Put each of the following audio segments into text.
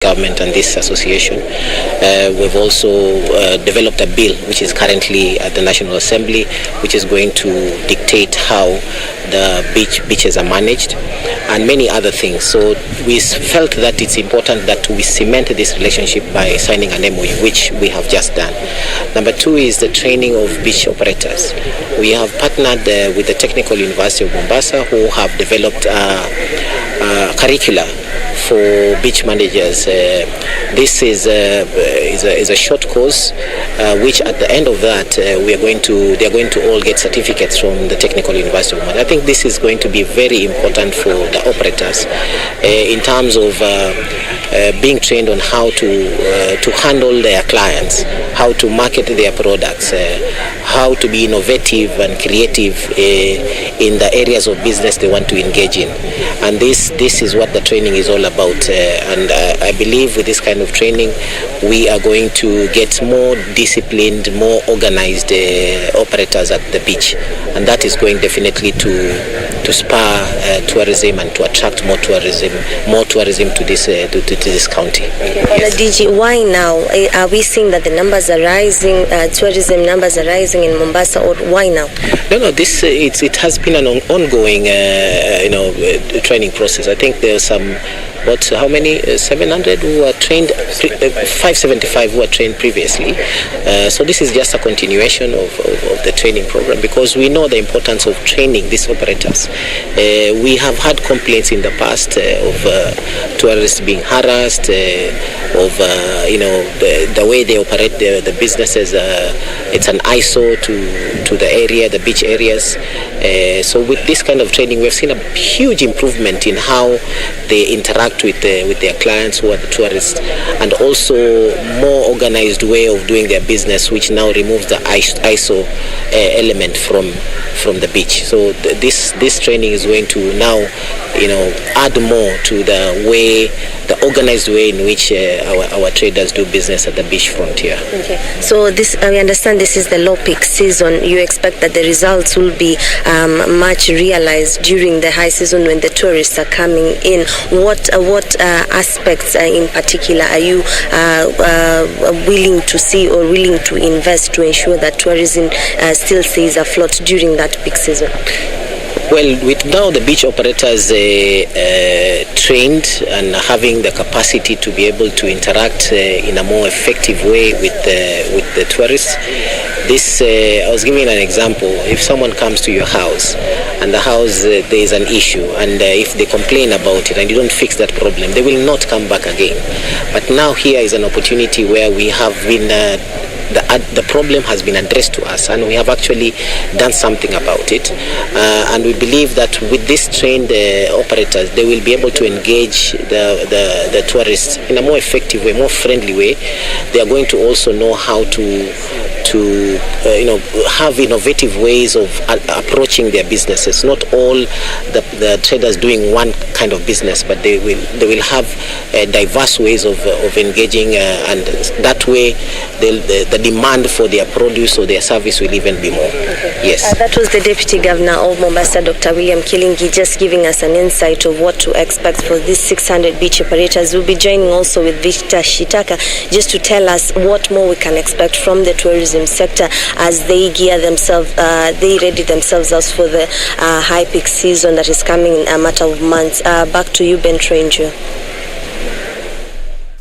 government and this association. We've also developed a bill which is currently at the National Assembly, which is going to dictate how the beaches are managed and many other things. So we felt that it's important that we cement this relationship by signing an MOU, which we have just done. Number two is the training of beach operators. We have partnered with the Technical University of Mombasa, who have developed a curricula for beach managers. This is a short course, which at the end of that they are going to all get certificates from the Technical University of Mombasa. I think this is going to be very important for the operators in terms of being trained on how to handle their clients, how to market their products, how to be innovative and creative in the areas of business they want to engage in. And this is what the training is all about. And I believe with this kind of training, we are going to get more disciplined, more organized operators at the beach. And that is going definitely to spur tourism and to attract more tourism to this county. Yes. DG, why now? Are we seeing that the numbers are rising, tourism numbers are rising in Mombasa, or why now? No. This it has been an ongoing training process. I think there's some. But how many? 700 who were trained, 575 who were trained previously. So this is just a continuation of the training program, because we know the importance of training these operators. We have had complaints in the past of tourists being harassed, of the way they operate the businesses. It's an eyesore to the area, the beach areas. So with this kind of training, we've seen a huge improvement in how they interact with their clients who are the tourists, and also more organized way of doing their business, which now removes the ISO element from the beach. So this training is going to now add more to the organized way in which our traders do business at the beach frontier. Okay. So we understand this is the low peak season. You expect that the results will be much realized during the high season when the tourists are coming in. What aspects in particular are you willing to see or willing to invest to ensure that tourism still stays afloat during that peak season? Well, with now the beach operators trained and having the capacity to be able to interact in a more effective way with the tourists, I was giving an example. If someone comes to your house and the house there is an issue, and if they complain about it and you don't fix that problem, they will not come back again. But now here is an opportunity where we have been the problem has been addressed to us, and we have actually done something about it. And we believe that with these trained operators, they will be able to engage the tourists in a more effective way, more friendly way. They are going to also know how to have innovative ways of approaching their businesses. Not all the traders doing one kind of business, but they will have diverse ways of engaging, and that way the demand for their produce or their service will even be more. Okay. Yes. That was the Deputy Governor of Mombasa, Dr. William Kilingi, just giving us an insight of what to expect for these 600 beach operators. We'll be joining also with Victor Shitaka just to tell us what more we can expect from the tourism sector as they gear themselves, they ready themselves out for the high peak season that is coming in a matter of months. Back to you, Ben Trenjo.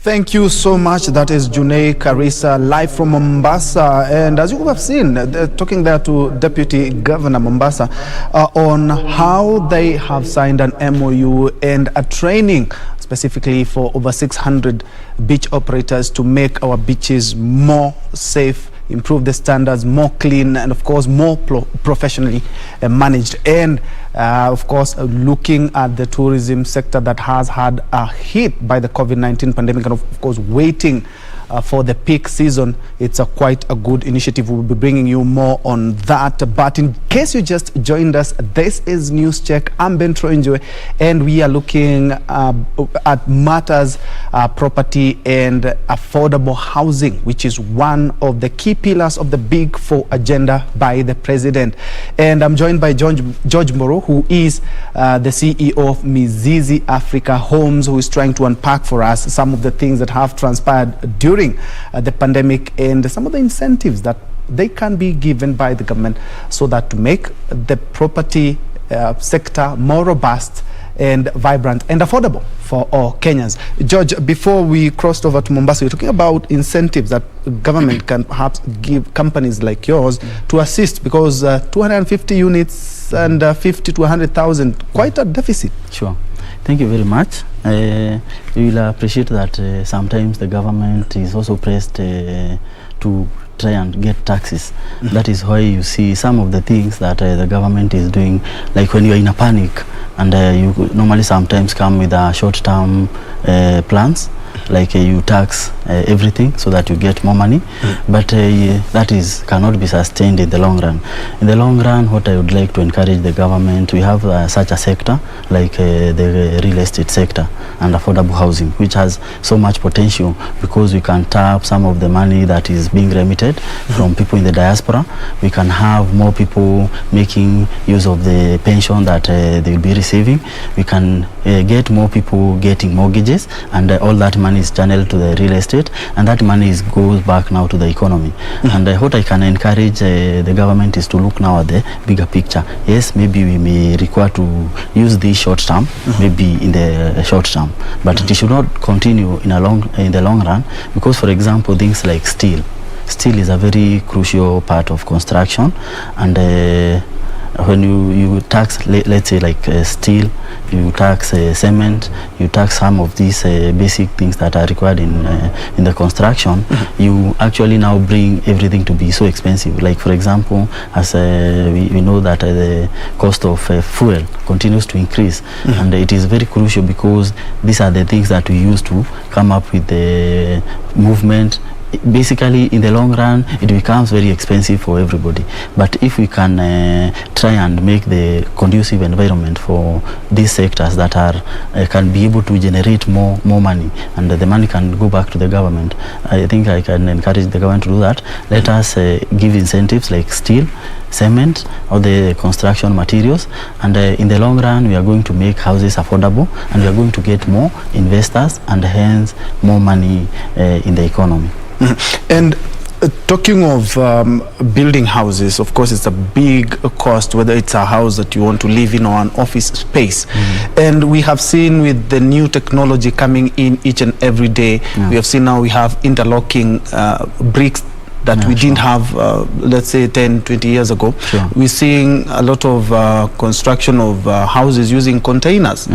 Thank you so much. That is Junei Karisa live from Mombasa. And as you have seen, talking there to Deputy Governor Mombasa on how they have signed an MOU and a training specifically for over 600 beach operators to make our beaches more safe, improve the standards, more clean, and of course more professionally managed. And of course looking at the tourism sector that has had a hit by the COVID-19 pandemic, and of course waiting for the peak season. It's quite a good initiative. We'll be bringing you more on that. But in case you just joined us, this is Newscheck. I'm Ben Trenjo, and we are looking at matters property and affordable housing, which is one of the key pillars of the Big Four agenda by the President. And I'm joined by George Moro, who is the CEO of Mizizi Africa Homes, who is trying to unpack for us some of the things that have transpired during the pandemic and some of the incentives that they can be given by the government so that to make the property sector more robust and vibrant and affordable for all Kenyans. George, before we crossed over to Mombasa, we're talking about incentives that government can perhaps give companies like yours to assist, because 250 units and 50 to 100,000, quite a deficit. Sure. Thank you very much. We will appreciate that sometimes the government is also pressed to try and get taxes. That is why you see some of the things that the government is doing, like when you are in a panic and you normally sometimes come with short-term plans, like you tax everything so that you get more money, but that cannot be sustained in the long run. In the long run, what I would like to encourage the government, we have such a sector like the real estate sector and affordable housing, which has so much potential, because we can tap some of the money that is being remitted from people in the diaspora. We can have more people making use of the pension that they will be receiving. We can get more people getting mortgages, and all that money is channeled to the real estate, and that money goes back now to the economy. And what I can encourage the government is to look now at the bigger picture. Yes, maybe we may require to use this short term, maybe in the short term, but it should not continue in the long run, because, for example, things like steel is a very crucial part of construction, and when you tax, let's say like steel, you tax cement, you tax some of these basic things that are required in the construction, you actually now bring everything to be so expensive. Like, for example, as we know that the cost of fuel continues to increase, and it is very crucial, because these are the things that we use to come up with the movement. Basically, in the long run, it becomes very expensive for everybody. But if we can try and make the conducive environment for these sectors that are can be able to generate more money, and the money can go back to the government, I think I can encourage the government to do that. Let us give incentives like steel, cement, or the construction materials, and in the long run, we are going to make houses affordable, and we are going to get more investors, and hence more money in the economy. And talking of building houses, of course, it's a big cost, whether it's a house that you want to live in or an office space. And we have seen with the new technology coming in each and every day, we have seen now we have interlocking bricks that we didn't have, let's say, 10, 20 years ago. We're seeing a lot of construction of houses using containers.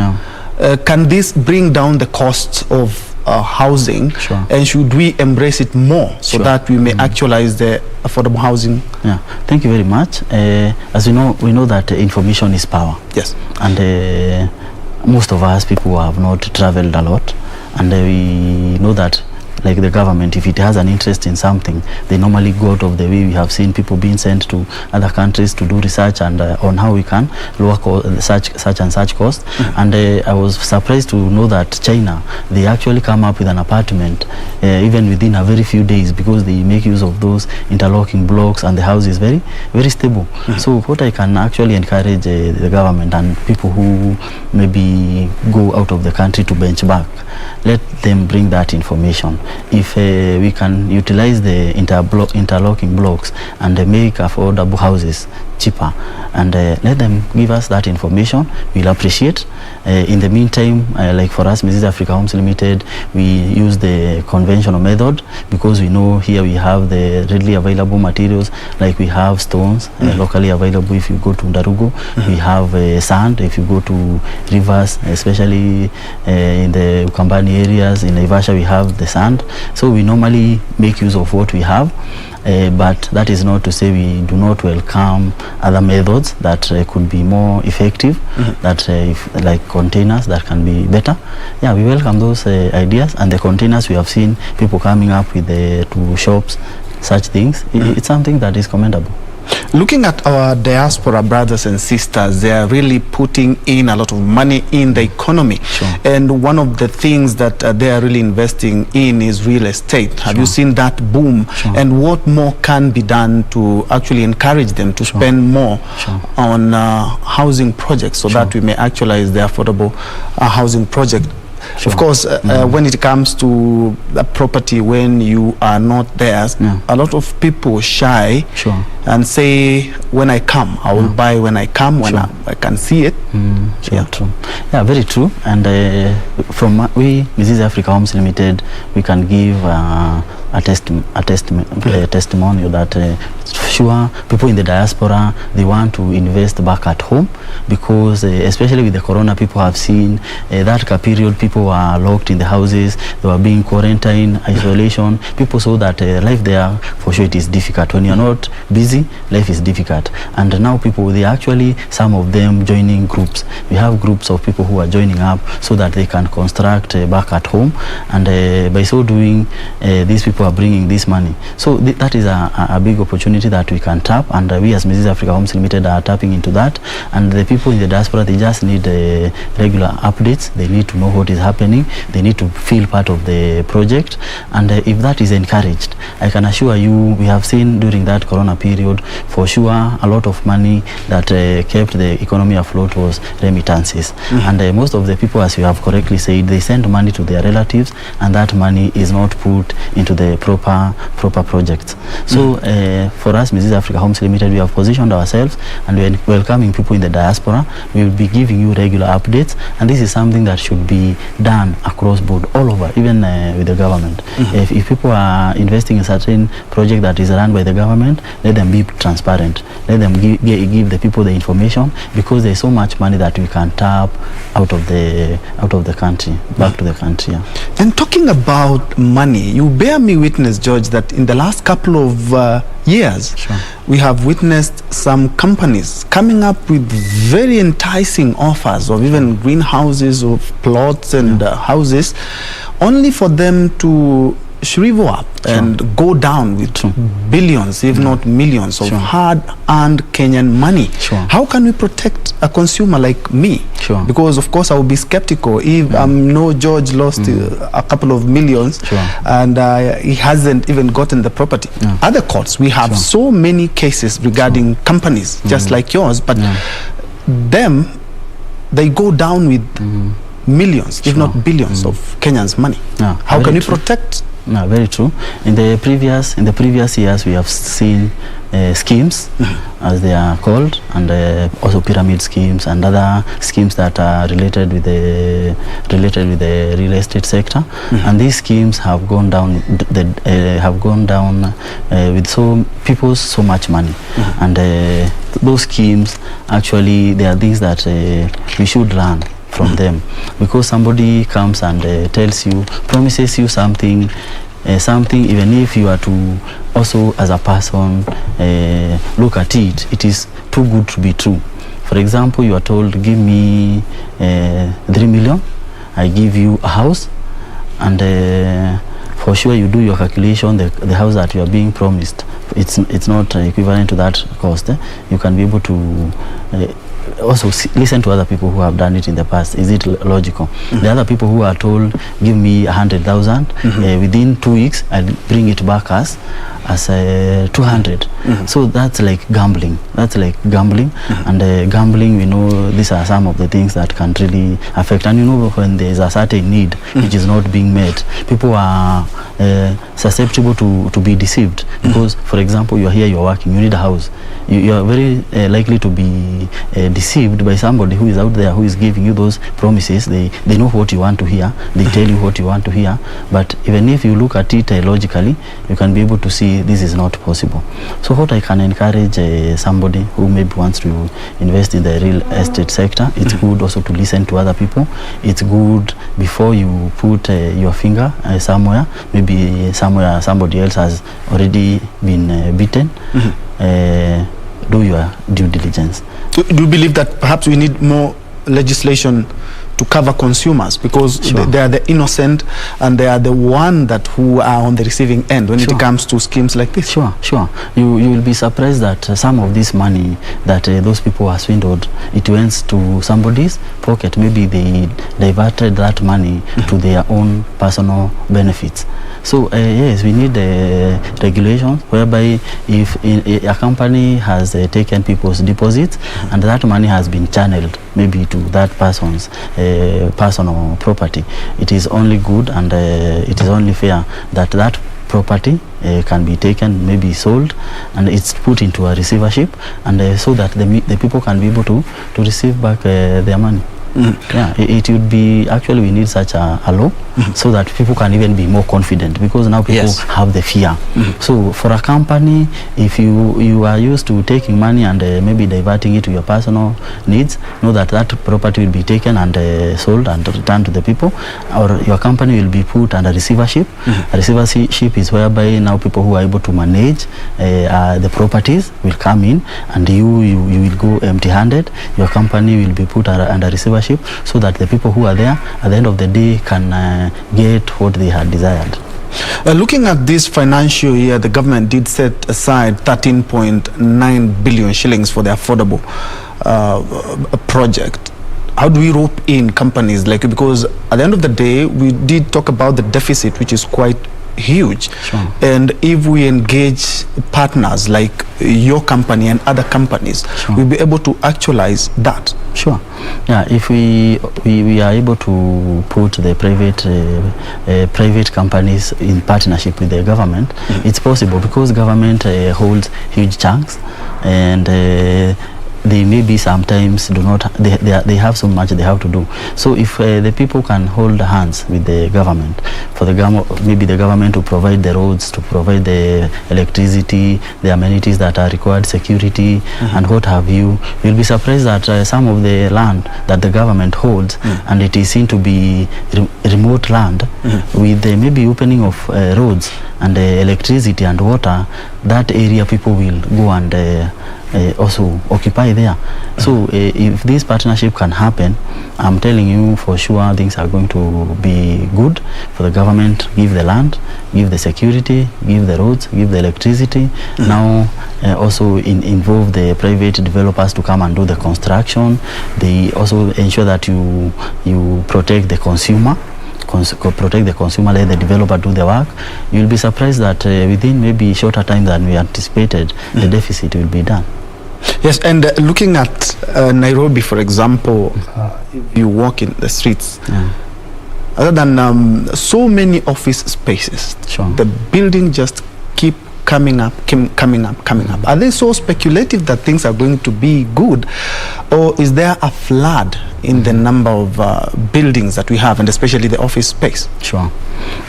Can this bring down the cost of housing, and should we embrace it more so that we may actualize the affordable housing? Thank you very much. As we know that information is power. Yes. And most of us people have not traveled a lot, and we know that, like the government, if it has an interest in something, they normally go out of the way. We have seen people being sent to other countries to do research and on how we can lower such and such costs. And I was surprised to know that China, they actually come up with an apartment even within a very few days, because they make use of those interlocking blocks, and the house is very, very stable. So what I can actually encourage the government and people who maybe go out of the country to benchmark, let them bring that information. If we can utilize the interlocking blocks and make affordable houses cheaper, and let them give us that information, we'll appreciate. In the meantime, like for us, Mizizi Africa Homes Limited, we use the conventional method, because we know here we have the readily available materials, like we have stones locally available. If you go to Ndarugu, we have sand. If you go to rivers, especially in the Ukambani areas, in Naivasha, we have the sand. So we normally make use of what we have. But that is not to say we do not welcome other methods that could be more effective, that like containers that can be better. We welcome those ideas, and the containers, we have seen people coming up with to shops, such things. It's something that is commendable. Looking at our diaspora brothers and sisters, they are really putting in a lot of money in the economy. Sure. And one of the things that they are really investing in is real estate. Have you seen that boom? Sure. And what more can be done to actually encourage them to spend more on housing projects so that we may actualize the affordable housing project? Of course, when it comes to the property, when you are not there, a lot of people shy and say, when I come, I will buy when I come, when I can see it. True. Yeah, very true. And from we, Mrs. Africa Homes Limited, we can give a testimonial that sure, people in the diaspora, they want to invest back at home because especially with the corona, people have seen that period, people were locked in the houses, they were being quarantined, isolation. People saw that life there, for sure, it is difficult. When you're not busy, life is difficult. And now people, they actually, some of them joining groups. We have groups of people who are joining up so that they can construct back at home. And by so doing, these people are bringing this money. So that is a big opportunity that we can tap, and we as Mrs. Africa Homes Limited are tapping into that. And the people in the diaspora, they just need regular updates. They need to know what is happening. They need to feel part of the project. And if that is encouraged, I can assure you, we have seen during that corona period, for sure, a lot of money that kept the economy afloat was remittances. And most of the people, as you have correctly said, they send money to their relatives, and that money is not put into the proper projects. So for us, Mrs. Africa Homes Limited, we have positioned ourselves, and we are welcoming people in the diaspora. We will be giving you regular updates, and this is something that should be done across board, all over, even with the government. If people are investing in certain project that is run by the government, let them be transparent. Let them give the people the information, because there is so much money that we can tap out of the country, back to the country. And talking about money, you bear me witness, George, that in the last couple of years, we have witnessed some companies coming up with very enticing offers of even greenhouses, of plots and houses, only for them to shrivel up and go down with billions, if not millions, of hard-earned Kenyan money. How can we protect a consumer like me? Because, of course, I will be skeptical if George lost a couple of millions and he hasn't even gotten the property. Other courts, we have so many cases regarding companies just like yours, but them, they go down with millions, if not billions of Kenyans' money. How can we protect? Very true. In the previous years, we have seen schemes, as they are called, and also pyramid schemes and other schemes that are related with the real estate sector. And these schemes have gone down. With so much money. And those schemes, actually, they are things that we should learn from them, because somebody comes and promises you something, even if you are to also as a person look at it, it is too good to be true. For example, you are told, give me 3 million, I give you a house, and for sure you do your calculation, the house that you are being promised, it's not equivalent to that cost. You can be able to also listen to other people who have done it in the past. Is it logical? The other people who are told, give me 100,000, within 2 weeks I'll bring it back as 200. So that's like gambling. And gambling, we know these are some of the things that can really affect. And you know, when there is a certain need which is not being met, people are susceptible to be deceived. Because, for example, you are here, you are working, you need a house. You are very likely to be deceived by somebody who is out there, who is giving you those promises. They know what you want to hear. They tell you what you want to hear. But even if you look at it logically, you can be able to see this is not possible. So what I can encourage somebody who maybe wants to invest in the real estate sector, it's good also to listen to other people. It's good before you put your finger somewhere, maybe somewhere somebody else has already been beaten. Do your due diligence. Do you believe that perhaps we need more legislation to to cover consumers, because Sure. they are the innocent and they are the one that who are on the receiving end when Sure. it comes to schemes like this. Sure. You will be surprised that some of this money that those people are swindled, it went to somebody's pocket. Maybe they diverted that money to their own personal benefits. So yes, we need regulations whereby if a company has taken people's deposits and that money has been channeled maybe to that person's personal property, it is only good and it is only fair that that property can be taken, maybe sold, and it's put into a receivership, and so that the people can be able to receive back their money. Yeah, it would be, actually we need such a law so that people can even be more confident, because now people Yes. have the fear. So for a company, if you are used to taking money and maybe diverting it to your personal needs, know that that property will be taken and sold and returned to the people, or your company will be put under receivership. A receivership is whereby now people who are able to manage the properties will come in, and you will go empty-handed. Your company will be put under receivership, so that the people who are there at the end of the day can get what they had desired. Looking at this financial year, the government did set aside 13.9 billion shillings for the affordable project. How do we rope in companies like, because at the end of the day, we did talk about the deficit, which is quite huge. Sure. And if we engage partners like your company and other companies, Sure. we'll be able to actualize that. Sure. Yeah, if we are able to put the private companies in partnership with the government, it's possible, because government holds huge chunks, and they maybe sometimes do not, they have so much they have to do. So if the people can hold hands with the government, for the maybe the government to provide the roads, to provide the electricity, the amenities that are required, security, and what have you, you'll be surprised that some of the land that the government holds, and it is seen to be remote land, with the maybe opening of roads and electricity and water, that area people will go and also occupy there. So if this partnership can happen, I'm telling you for sure things are going to be good for the government. Give the land, give the security, give the roads, give the electricity. Now also involve the private developers to come and do the construction. They also ensure that you protect the consumer. Protect the consumer, let the developer do the work. You'll be surprised that within maybe shorter time than we anticipated, the deficit will be done. Yes, and looking at Nairobi, for example, if you walk in the streets, other than so many office spaces, Sure. the building just keep coming up. Are they so speculative that things are going to be good, or is there a flood in the number of buildings that we have, and especially the office space? Sure.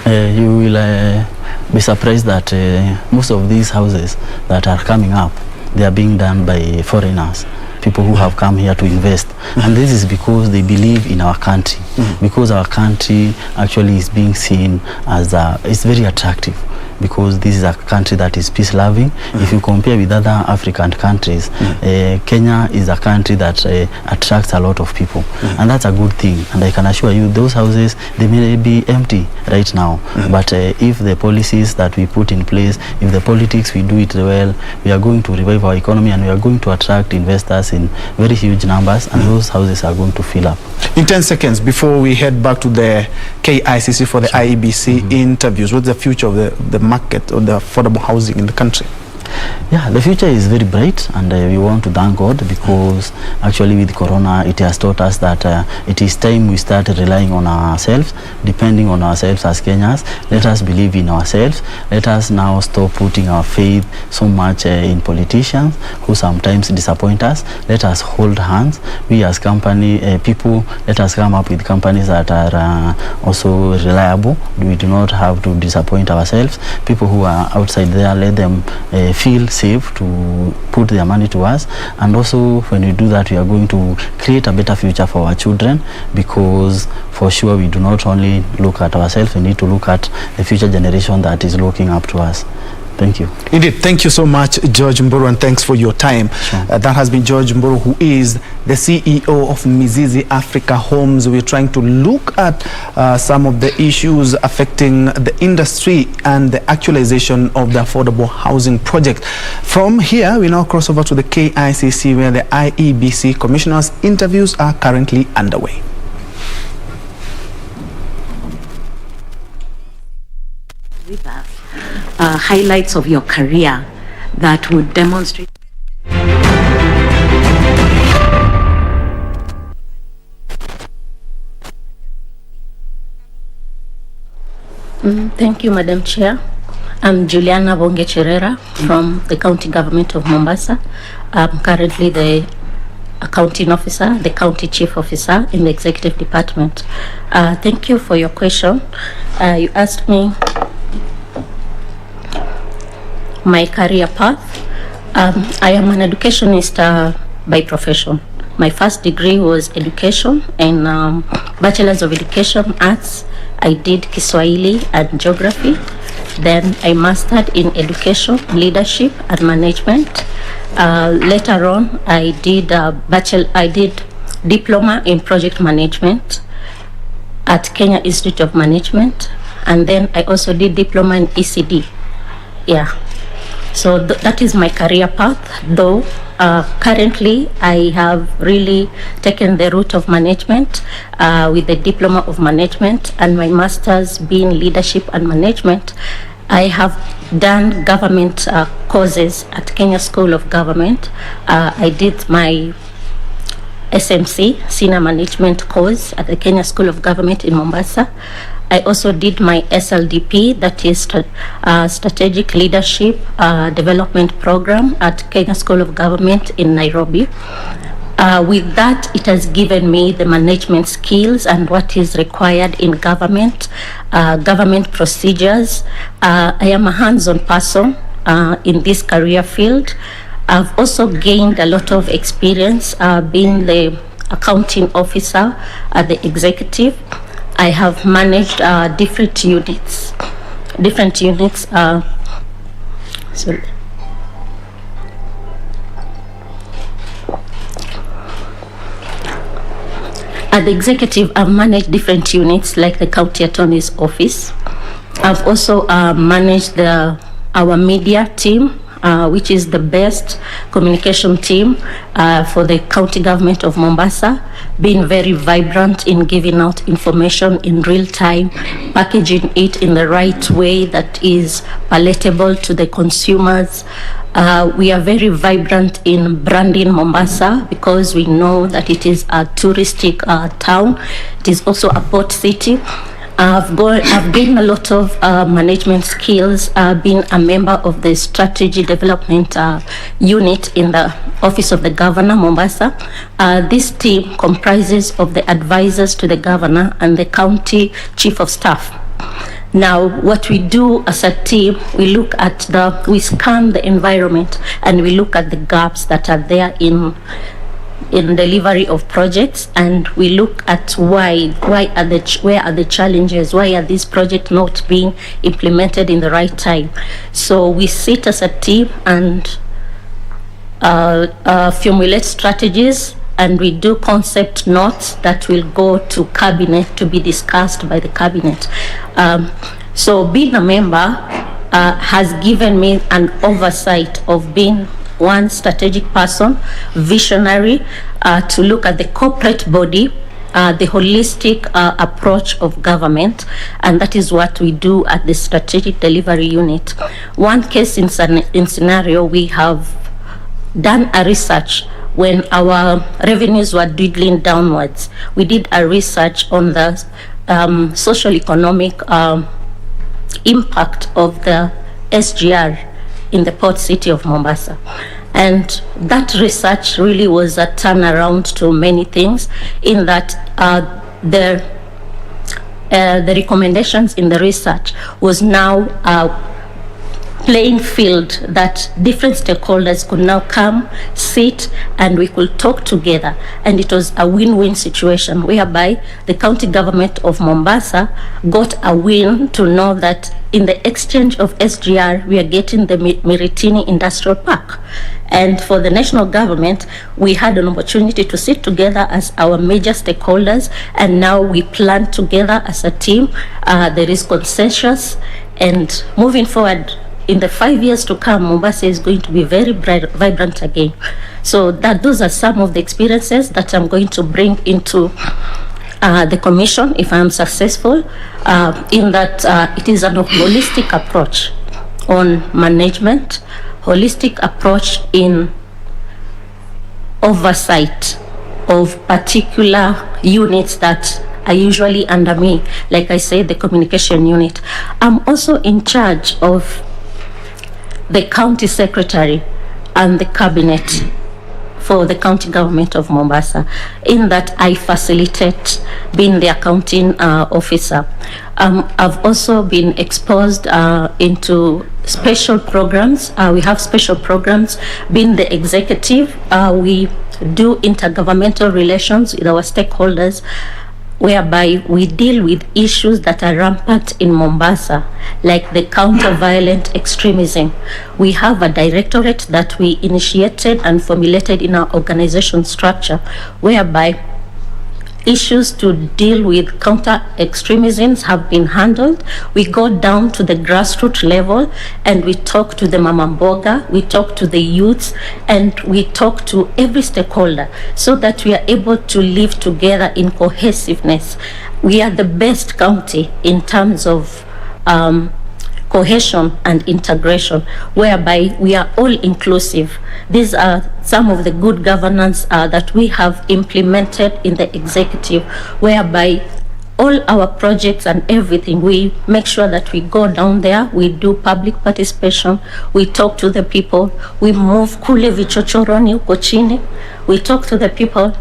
You will be surprised that most of these houses that are coming up, they are being done by foreigners, people who have come here to invest. And this is because they believe in our country, because our country actually is being seen as it's very attractive, because this is a country that is peace-loving. If you compare with other African countries, Kenya is a country that attracts a lot of people, and that's a good thing. And I can assure you, those houses, they may be empty right now, but if the policies that we put in place, if the politics we do it well, we are going to revive our economy, and we are going to attract investors in very huge numbers, and those houses are going to fill up. In 10 seconds, before we head back to the KICC for the Iebc interviews, what's the future of the market or the affordable housing in the country? Yeah, the future is very bright, and we want to thank God, because actually with Corona, it has taught us that it is time we start relying on ourselves, depending on ourselves as Kenyans. Let us believe in ourselves. Let us now stop putting our faith so much in politicians who sometimes disappoint us. Let us hold hands. We as company people, let us come up with companies that are also reliable. We do not have to disappoint ourselves. People who are outside there, let them feel safe to put their money to us. And also when we do that, we are going to create a better future for our children, because for sure we do not only look at ourselves, we need to look at the future generation that is looking up to us. Thank you. Indeed, thank you so much, George Mburu, and thanks for your time. Sure. That has been George Mburu, who is the CEO of Mizizi Africa Homes. We're trying to look at some of the issues affecting the industry and the actualization of the affordable housing project. From here, we now cross over to the KICC, where the Iebc commissioners' interviews are currently underway. With us, highlights of your career that would demonstrate. Thank you, Madam Chair. I'm Juliana Bonge Cherera from the County Government of Mombasa. I'm currently the accounting officer, the county chief officer in the executive department. Thank you for your question. You asked me my career path. I am an educationist by profession. My first degree was education and Bachelor's of Education Arts. I did Kiswahili and Geography. Then I mastered in Education, Leadership and Management. Later on, I did Diploma in Project Management at Kenya Institute of Management, and then I also did Diploma in ECD. Yeah. So that is my career path, though currently I have really taken the route of management with the Diploma of Management and my Master's being Leadership and Management. I have done government courses at Kenya School of Government. I did my SMC, Senior Management course at the Kenya School of Government in Mombasa. I also did my SLDP, that is Strategic Leadership Development Program at Kenya School of Government in Nairobi. With that, it has given me the management skills and what is required in government, government procedures. I am a hands-on person in this career field. I've also gained a lot of experience being the accounting officer at the executive. I have managed different units. Sorry. At the executive, I've managed different units like the county attorney's office. I've also managed our media team, which is the best communication team for the county government of Mombasa, being very vibrant in giving out information in real time, packaging it in the right way that is palatable to the consumers. We are very vibrant in branding Mombasa because we know that it is a touristic town. It is also a port city. I've gained a lot of management skills being a member of the strategy development unit in the Office of the Governor, Mombasa. This team comprises of the advisors to the governor and the county chief of staff. Now, what we do as a team, we scan the environment and we look at the gaps that are there in delivery of projects, and we look at where are the challenges, why are these projects not being implemented in the right time. So we sit as a team and formulate strategies, and we do concept notes that will go to cabinet to be discussed by the cabinet. So being a member has given me an oversight of being one strategic person, visionary, to look at the corporate body, the holistic approach of government, and that is what we do at the strategic delivery unit. One case in scenario, we have done a research when our revenues were dwindling downwards. We did a research on the social economic impact of the SGR in the port city of Mombasa. And that research really was a turnaround to many things, in that the recommendations in the research was now playing field that different stakeholders could now come, sit, and we could talk together. And it was a win-win situation whereby the county government of Mombasa got a win to know that in the exchange of SGR, we are getting the Miritini Industrial Park. And for the national government, we had an opportunity to sit together as our major stakeholders, and now we plan together as a team. There is consensus, and moving forward, in the 5 years to come, Mombasa is going to be very vibrant again. So those are some of the experiences that I'm going to bring into the commission if I'm successful, in that it is a holistic approach on management, holistic approach in oversight of particular units that are usually under me. Like I said, the communication unit. I'm also in charge of the county secretary and the cabinet for the county government of Mombasa, in that I facilitate being the accounting officer. I've also been exposed into special programs. We have special programs. Being the executive, we do intergovernmental relations with our stakeholders, whereby we deal with issues that are rampant in Mombasa, like the counter-violent extremism. We have a directorate that we initiated and formulated in our organization structure, whereby issues to deal with counter-extremisms have been handled. We go down to the grassroots level and we talk to the Mama Mboga, we talk to the youths, and we talk to every stakeholder so that we are able to live together in cohesiveness. We are the best county in terms of cohesion and integration, whereby we are all inclusive. These are some of the good governance that we have implemented in the executive, whereby all our projects and everything, we make sure that we go down there, we do public participation, we talk to the people, we move kule vichochoroni huko chini, we talk to the people,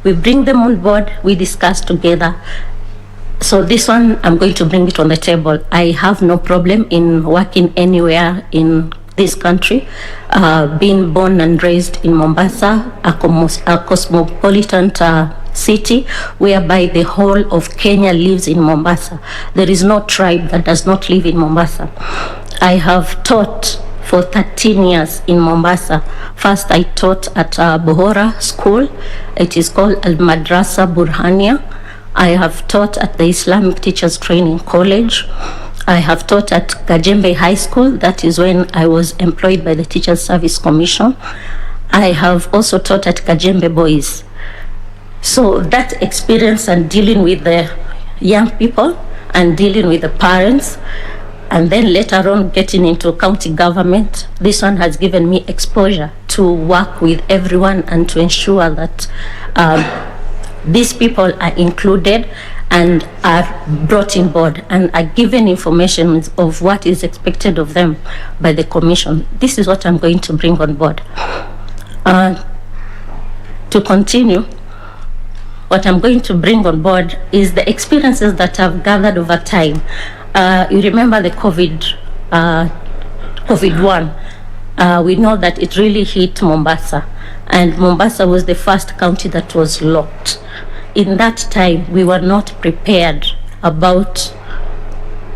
we bring them on board, we discuss together. So this one, I'm going to bring it on the table. I have no problem in working anywhere in this country. Being born and raised in Mombasa, a cosmopolitan city, whereby the whole of Kenya lives in Mombasa. There is no tribe that does not live in Mombasa. I have taught for 13 years in Mombasa. First, I taught at Bohora School. It is called Al Madrasa Burhania. I have taught at the Islamic Teachers Training College. I have taught at Kajembe High School. That is when I was employed by the Teachers Service Commission. I have also taught at Kajembe Boys. So that experience and dealing with the young people and dealing with the parents, and then later on getting into county government, this one has given me exposure to work with everyone and to ensure that these people are included and are brought in board and are given information of what is expected of them by the commission. This is what I'm going to bring on board. To continue, what I'm going to bring on board is the experiences that I've gathered over time. You remember the COVID-1. We know that it really hit Mombasa, and Mombasa was the first county that was locked. In that time, we were not prepared about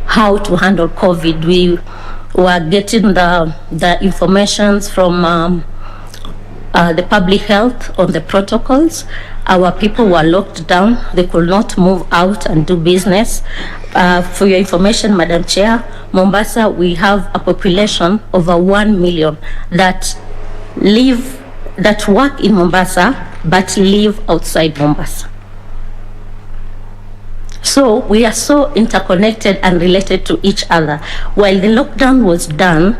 how to handle COVID. We were getting the informations from the public health on the protocols. Our people were locked down. They could not move out and do business. For your information, Madam Chair, Mombasa, we have a population over 1 million that work in Mombasa but live outside Mombasa. So we are so interconnected and related to each other. While the lockdown was done,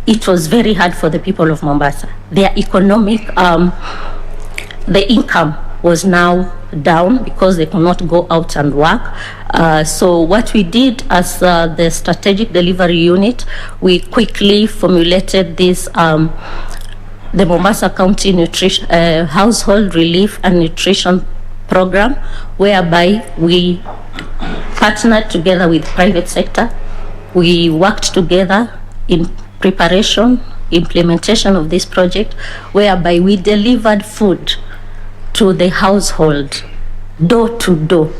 it was very hard for the people of Mombasa. Their economic, the income was now down because they could not go out and work. So what we did as the strategic delivery unit, we quickly formulated this, the Mombasa County Nutrition, Household Relief and Nutrition Program, whereby we partnered together with private sector. We worked together in preparation, implementation of this project, whereby we delivered food to the household, door to door.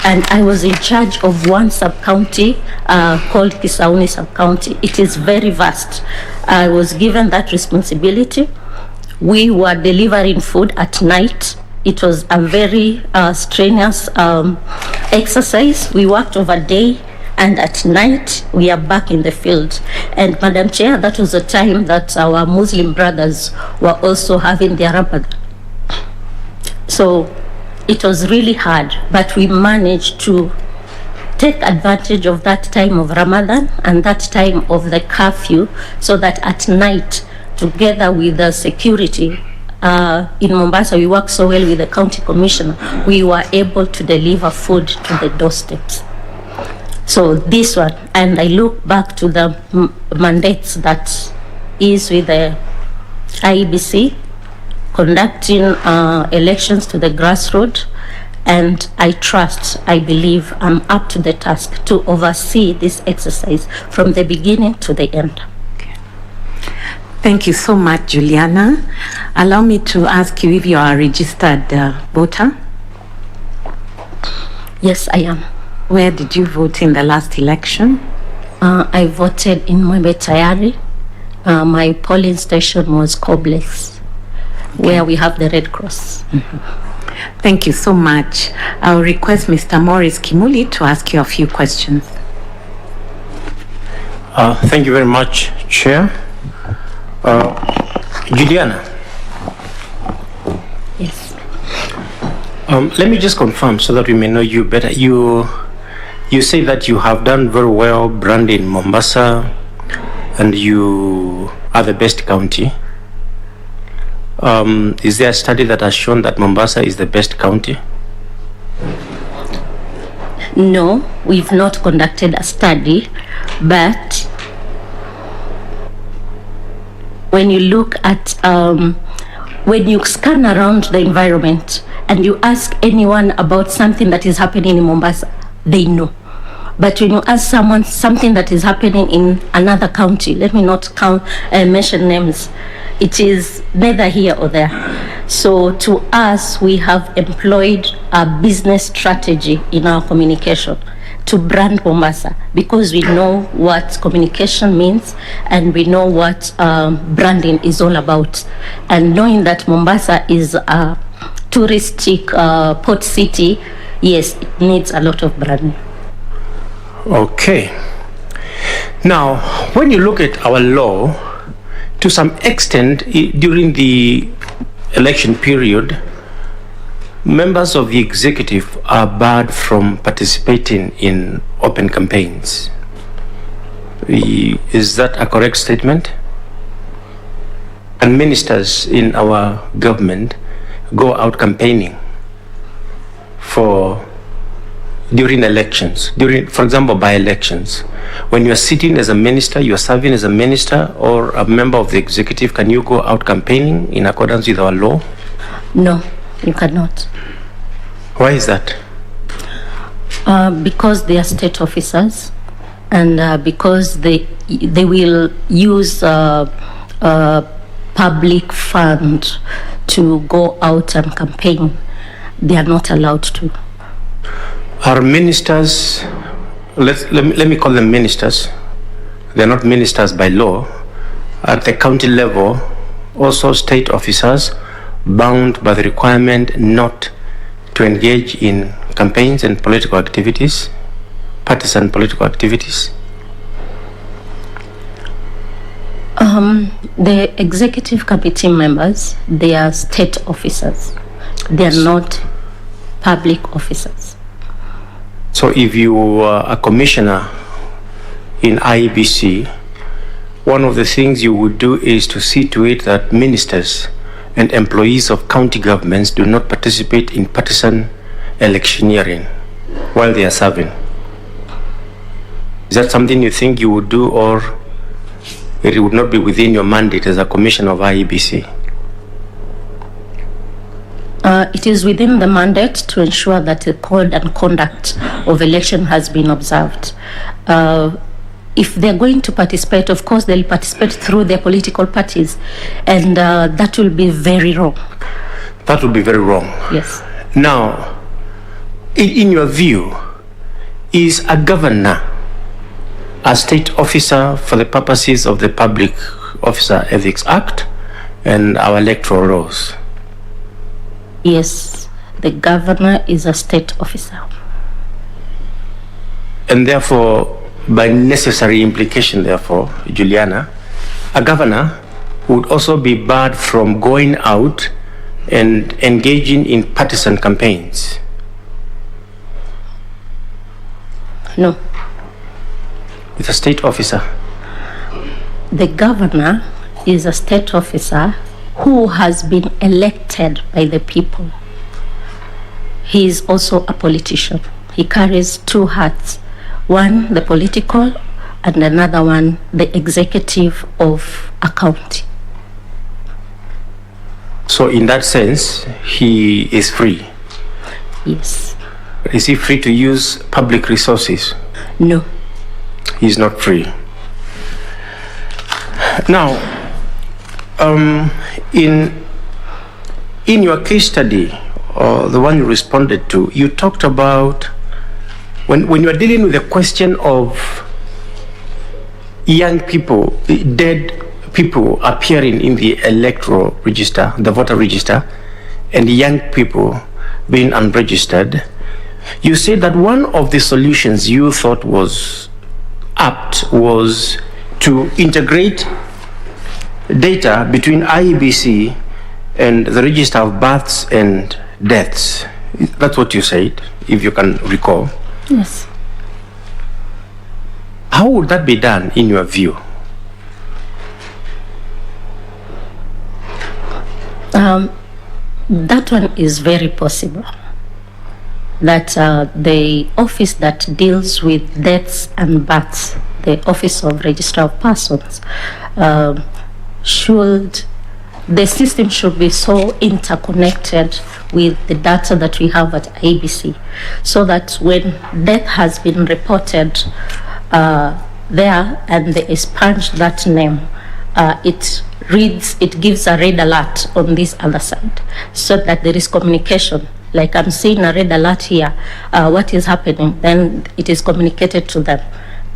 And I was in charge of one sub-county called Kisauni sub-county. It is very vast. I was given that responsibility. We were delivering food at night. It was a very strenuous exercise. We worked over day, and at night we are back in the field. And Madam Chair, that was the time that our Muslim brothers were also having their Ramadan. So it was really hard, but we managed to take advantage of that time of Ramadan and that time of the curfew, so that at night, together with the security in Mombasa, we worked so well with the county commissioner, we were able to deliver food to the doorsteps. So this one, and I look back to the mandates that is with the Iebc, conducting elections to the grassroots, and I believe I'm up to the task to oversee this exercise from the beginning to the end. Thank you so much, Juliana. Allow me to ask you if you are a registered voter. Yes, I am. Where did you vote in the last election? I voted in Mombasa. My polling station was Kobles, where we have the Red Cross. Mm-hmm. Thank you so much. I'll request Mr. Morris Kimuli to ask you a few questions. Thank you very much, Chair. Juliana. Yes. Let me just confirm so that we may know you better. You say that you have done very well branding Mombasa and you are the best county. Is there a study that has shown that Mombasa is the best county? No, we've not conducted a study, but when you look at, when you scan around the environment and you ask anyone about something that is happening in Mombasa, they know. But when you ask someone something that is happening in another county, let me not mention names, it is neither here or there. So to us, we have employed a business strategy in our communication to brand Mombasa, because we know what communication means and we know what branding is all about. And knowing that Mombasa is a touristic port city, yes, it needs a lot of branding. Okay. Now, when you look at our law, to some extent, during the election period, members of the executive are barred from participating in open campaigns. Is that a correct statement? And ministers in our government go out campaigning during elections, for example, by-elections. When you are sitting as a minister, you are serving as a minister or a member of the executive, can you go out campaigning in accordance with our law? No, you cannot. Why is that? Because they are state officers, and because they will use public fund to go out and campaign. They are not allowed to. Are ministers, let me call them ministers, they're not ministers by law, at the county level, also state officers bound by the requirement not to engage in campaigns and political activities, partisan political activities? The executive committee members, they are state officers. They are not public officers. So if you are a commissioner in Iebc, one of the things you would do is to see to it that ministers and employees of county governments do not participate in partisan electioneering while they are serving. Is that something you think you would do, or it would not be within your mandate as a commissioner of Iebc? It is within the mandate to ensure that the code and conduct of election has been observed. if they're going to participate, of course they'll participate through their political parties, and that will be very wrong. That will be very wrong. Yes. Now, in your view, is a governor a state officer for the purposes of the Public Officer Ethics Act and our electoral laws? Yes, the governor is a state officer. And therefore, by necessary implication, therefore, Juliana, a governor would also be barred from going out and engaging in partisan campaigns. No. It's a state officer. The governor is a state officer who has been elected by the people. He is also a politician. He carries two hats. One, the political, and another one, the executive of a county. So in that sense, he is free? Yes. Is he free to use public resources? No. He's not free. Now, in your case study, or the one you responded to, you talked about when you are dealing with the question of young people, dead people appearing in the electoral register, the voter register, and young people being unregistered, you said that one of the solutions you thought was apt was to integrate data between Iebc and the register of births and deaths. That's what you said, if you can recall. Yes. How would that be done in your view? That one is very possible. That the office that deals with deaths and births, the Office of Registrar of Persons, the system should be so interconnected with the data that we have at Iebc, so that when death has been reported there and they expunge that name, it gives a red alert on this other side, so that there is communication. Like I'm seeing a red alert here, what is happening? Then it is communicated to them,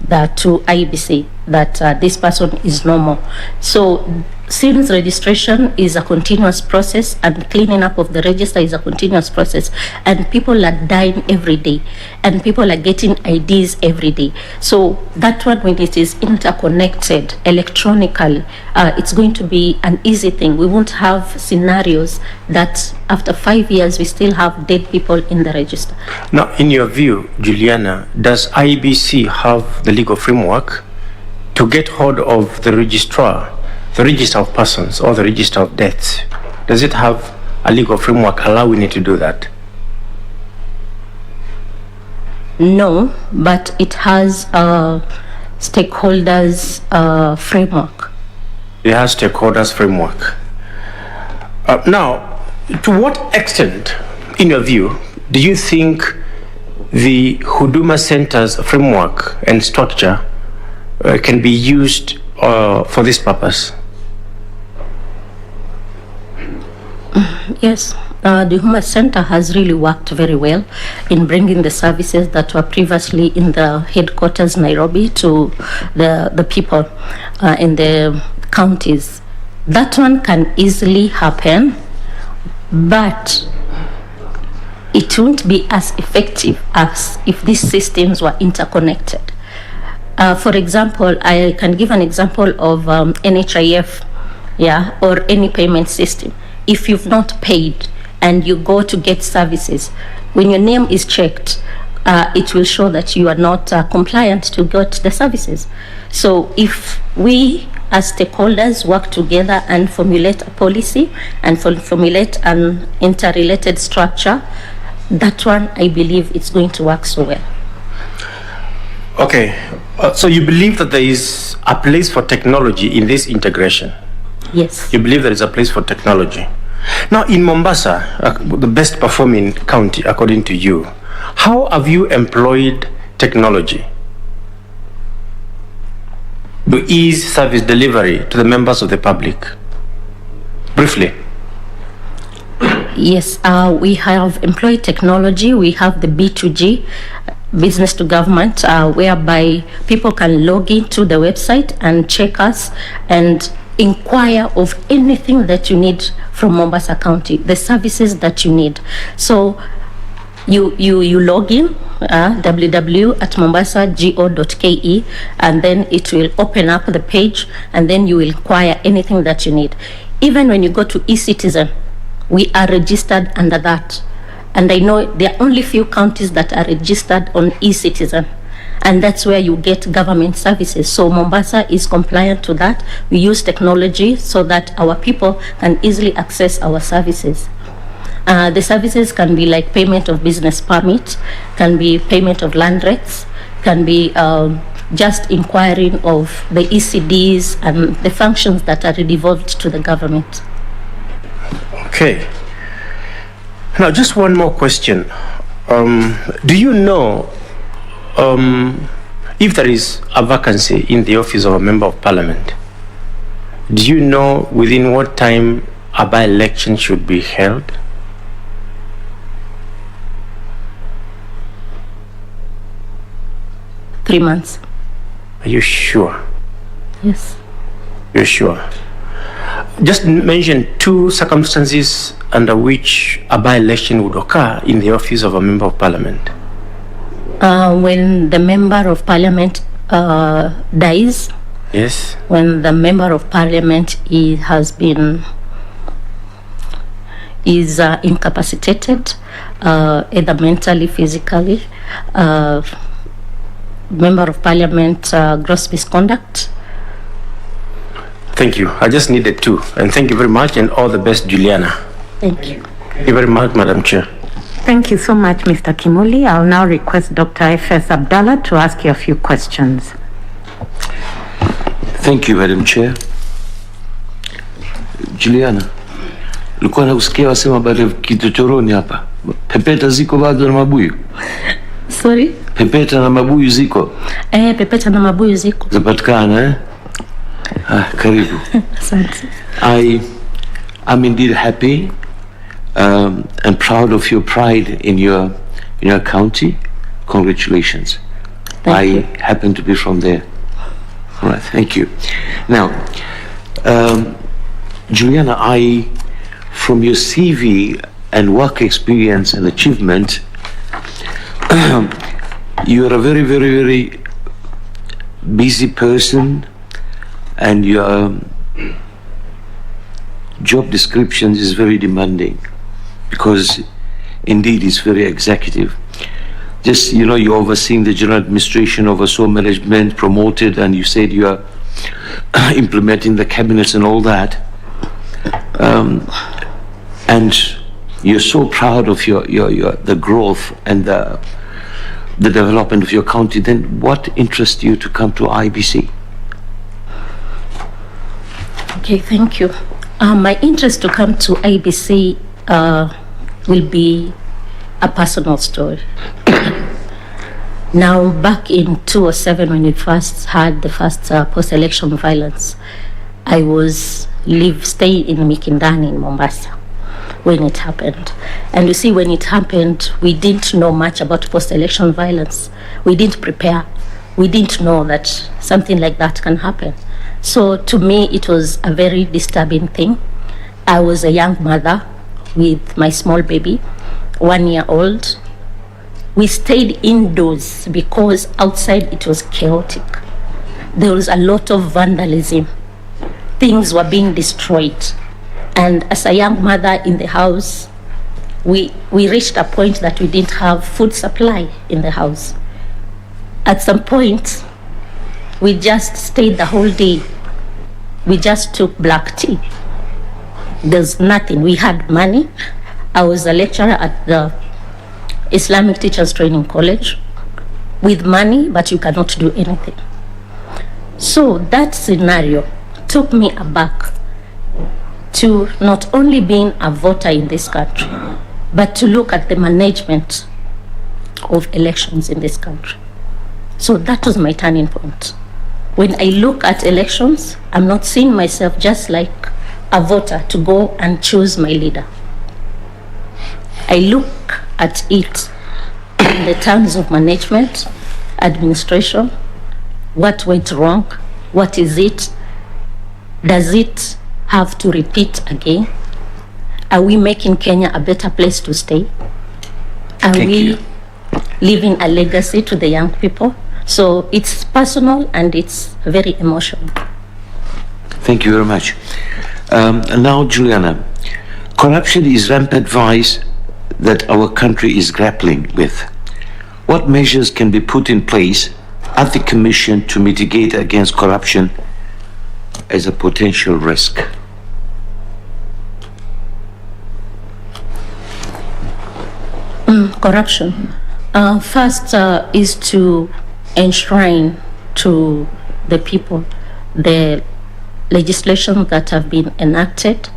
to Iebc, that this person is normal. So since registration is a continuous process and cleaning up of the register is a continuous process, and people are dying every day and people are getting IDs every day, so that one, when it is interconnected electronically, it's going to be an easy thing. We won't have scenarios that after 5 years we still have dead people in the register. Now, in your view, Juliana, does Iebc have the legal framework to get hold of the registrar, the register of persons, or the register of deaths? Does it have a legal framework allowing it to do that? No, but it has a stakeholders framework. It has stakeholders framework. Now, to what extent, in your view, do you think the Huduma Center's framework and structure can be used for this purpose? Yes, the Huduma Center has really worked very well in bringing the services that were previously in the headquarters Nairobi to the people in the counties. That one can easily happen, but it won't be as effective as if these systems were interconnected. For example, I can give an example of NHIF, or any payment system. If you've not paid and you go to get services, when your name is checked, it will show that you are not compliant to get the services. So if we as stakeholders work together and formulate a policy and formulate an interrelated structure, that one, I believe it's going to work so well. Okay, so you believe that there is a place for technology in this integration? Yes. You believe there is a place for technology. Now, in Mombasa, the best performing county, according to you, how have you employed technology? to ease service delivery to the members of the public? Briefly. Yes, we have employed technology. We have the B2G, business to government, whereby people can log into the website and check us and inquire of anything that you need from Mombasa County, the services that you need. So you log in, www.mombasa.go.ke, and then it will open up the page, and then you will inquire anything that you need. Even when you go to eCitizen, we are registered under that. And I know there are only few counties that are registered on eCitizen, and that's where you get government services. So Mombasa is compliant to that. We use technology so that our people can easily access our services. The services can be like payment of business permit, can be payment of land rates, can be just inquiring of the ECDs and the functions that are devolved to the government. Okay. Now, just one more question. Do you know if there is a vacancy in the office of a member of parliament? Do you know within what time a by-election should be held? Three months. Are you sure? Yes. You're sure? Just mention two circumstances under which a by-election would occur in the office of a member of parliament. When the member of parliament dies. Yes. When the member of parliament is incapacitated, either mentally, physically. Member of parliament gross misconduct. Thank you. I just needed two. And thank you very much, and all the best, Juliana. Thank you. Thank you very much, Madam Chair. Thank you so much, Mr. Kimuli. I'll now request Dr. F.S. Abdallah to ask you a few questions. Thank you, Madam Chair. Juliana, ulikuwa nakusikia wasema baada ya kichochoroni hapa. Pepeta ziko bado na mabuyu? Sorry? Pepeta na mabuyu ziko? Pepeta na mabuyu ziko. Zapatikana, eh? Karibu. Asante. I'm indeed happy and proud of your pride in your county. Congratulations. Thank you. I happen to be from there. All right, thank you. Now, Juliana, from your CV and work experience and achievement, you are a very, very, very busy person, and your job description is very demanding, because indeed it's very executive. Just, you're overseeing the general administration, oversaw management, promoted, and you said you are implementing the cabinets and all that. And you're so proud of the growth and the development of your county. Then what interests you to come to IBC? Okay, thank you. My interest to come to IBC will be a personal story. Now, back in 2007, when we first had the first post-election violence, I was staying in Mikindani in Mombasa when it happened. And you see, when it happened, we didn't know much about post-election violence. We didn't prepare. We didn't know that something like that can happen. So to me, it was a very disturbing thing. I was a young mother with my small baby, 1 year old. We stayed indoors because outside it was chaotic. There was a lot of vandalism. Things were being destroyed. And as a young mother in the house, we reached a point that we didn't have food supply in the house. At some point, we just stayed the whole day. We just took black tea. There's nothing. We had money. I was a lecturer at the Islamic Teachers Training College with money, but you cannot do anything. So that scenario took me aback to not only being a voter in this country, but to look at the management of elections in this country. So that was my turning point. When I look at elections, I'm not seeing myself just like a voter to go and choose my leader. I look at it in the terms of management, administration, what went wrong, what is it, does it have to repeat again? Are we making Kenya a better place to stay? Are we leaving a legacy to the young people? So it's personal and it's very emotional. Thank you very much. And now, Juliana, corruption is rampant vice that our country is grappling with. What measures can be put in place at the Commission to mitigate against corruption as a potential risk? Corruption. First is to enshrine to the people the legislation that have been enacted,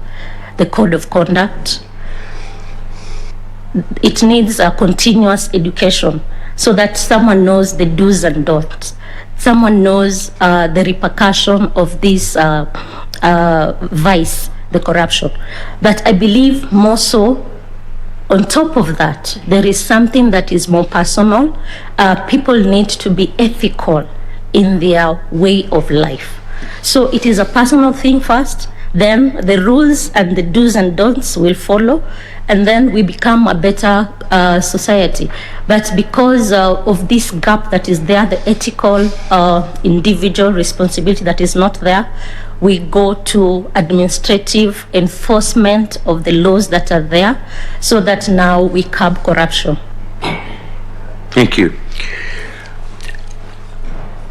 the code of conduct. It needs a continuous education so that someone knows the do's and don'ts. Someone knows the repercussion of this vice, the corruption. But I believe more so, on top of that, there is something that is more personal. People need to be ethical in their way of life. So it is a personal thing first, then the rules and the do's and don'ts will follow, and then we become a better society. But because of this gap that is there, the ethical individual responsibility that is not there, we go to administrative enforcement of the laws that are there, so that now we curb corruption. Thank you.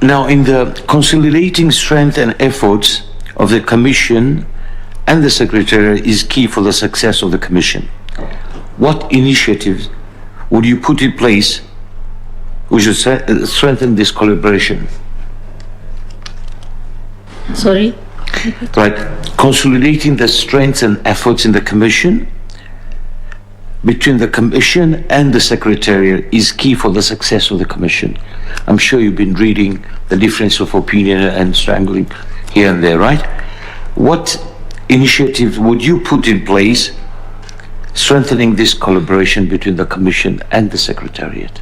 Now, in the consolidating strength and efforts of the Commission and the Secretariat is key for the success of the Commission. What initiatives would you put in place which would strengthen this collaboration? Sorry? Right. Consolidating the strengths and efforts in the Commission between the Commission and the Secretariat is key for the success of the Commission. I'm sure you've been reading the difference of opinion and strangling here and there, right? What initiatives would you put in place strengthening this collaboration between the Commission and the Secretariat?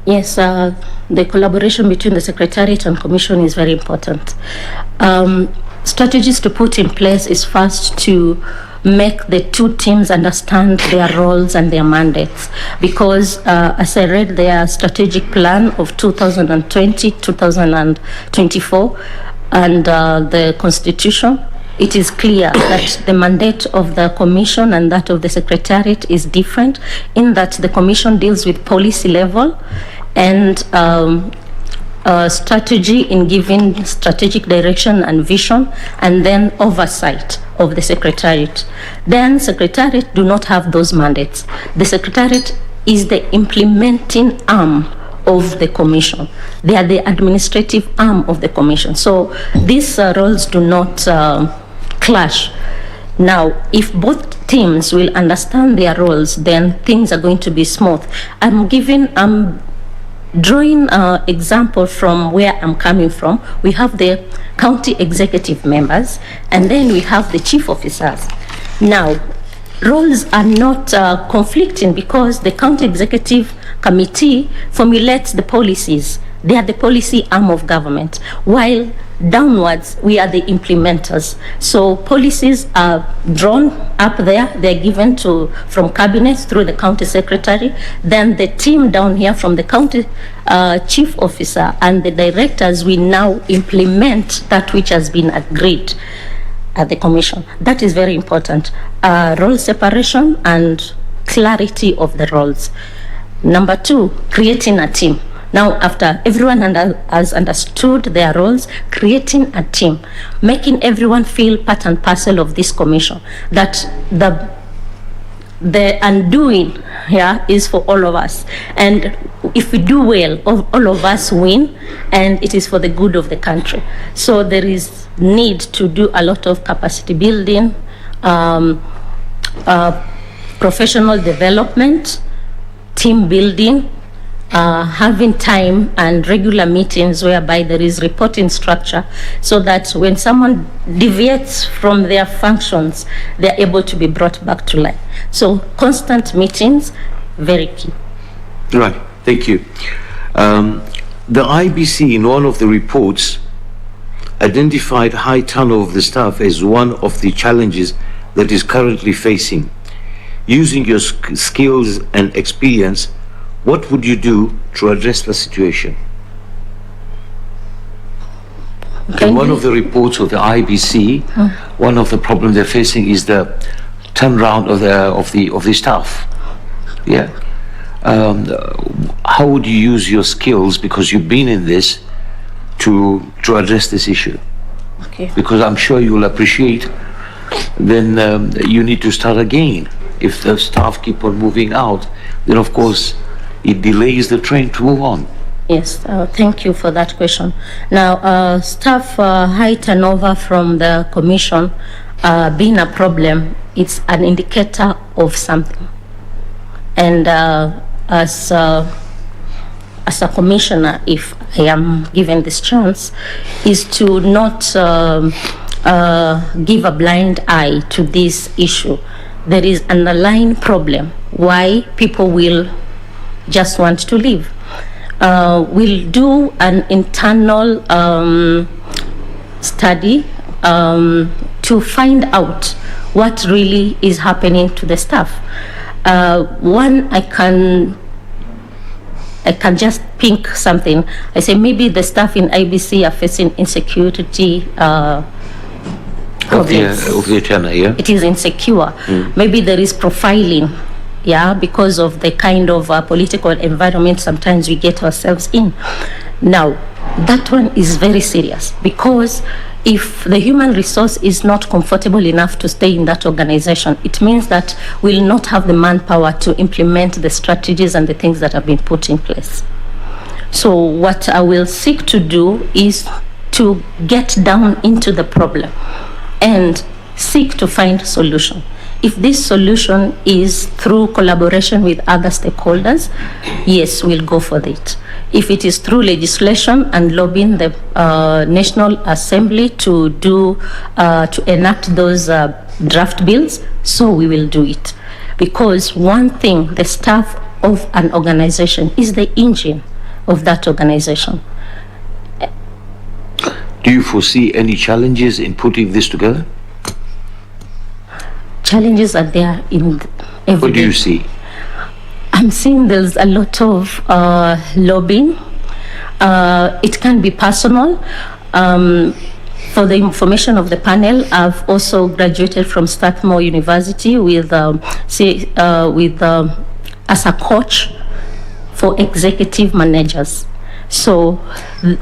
Yes, the collaboration between the Secretariat and Commission is very important. Strategies to put in place is first to make the two teams understand their roles and their mandates, because as I read their strategic plan of 2020-2024 and the Constitution, it is clear that the mandate of the Commission and that of the Secretariat is different, in that the Commission deals with policy level and strategy in giving strategic direction and vision, and then oversight of the Secretariat. Then Secretariat do not have those mandates. The Secretariat is the implementing arm of the Commission. They are the administrative arm of the Commission. So these roles do not clash. Now, if both teams will understand their roles, then things are going to be smooth. I'm drawing an example from where I'm coming from. We have the county executive members, and then we have the chief officers. Now, roles are not conflicting, because the county executive committee formulates the policies. They are the policy arm of government, while downwards we are the implementers. So policies are drawn up there, they're given from cabinet through the county secretary, then the team down here from the county chief officer and the directors, we now implement that which has been agreed at the Commission. That is very important. Role separation and clarity of the roles. Number two, creating a team. Now, after everyone has understood their roles, creating a team, making everyone feel part and parcel of this Commission, that the undoing here is for all of us. And if we do well, all of us win, and it is for the good of the country. So there is need to do a lot of capacity building, professional development, team building, having time and regular meetings whereby there is reporting structure, so that when someone deviates from their functions, they're able to be brought back to line. So constant meetings, very key. Right, thank you. The IBC in one of the reports identified high turnover of the staff as one of the challenges that is currently facing. Using your skills and experience, what would you do to address the situation? In one of the reports of the IBC, one of the problems they're facing is the turnaround of the staff. Yeah. How would you use your skills, because you've been in this, to address this issue? Okay. Because I'm sure you'll appreciate, then you need to start again. If the staff keep on moving out, then of course it delays the train to move on. Yes, thank you for that question. Now, staff high turnover from the commission being a problem, it's an indicator of something. And as a commissioner, if I am given this chance, is to not give a blind eye to this issue. There is an underlying problem why people will just want to leave. We'll do an internal study to find out what really is happening to the staff. One, I can just pink something. I say maybe the staff in IBC are facing insecurity problems. Of the tenor, yeah? It is insecure. Maybe there is profiling, yeah, because of the kind of political environment sometimes we get ourselves in. Now, that one is very serious, because if the human resource is not comfortable enough to stay in that organization, it means that we'll not have the manpower to implement the strategies and the things that have been put in place. So what I will seek to do is to get down into the problem and seek to find solution. If this solution is through collaboration with other stakeholders, yes, we'll go for it. If it is through legislation and lobbying the National Assembly to enact those draft bills, so we will do it. Because one thing, the staff of an organization is the engine of that organization. Do you foresee any challenges in putting this together? Challenges are there in every What do you see? I'm seeing there's a lot of lobbying. It can be personal. For the information of the panel, I've also graduated from Strathmore University with as a coach for executive managers. So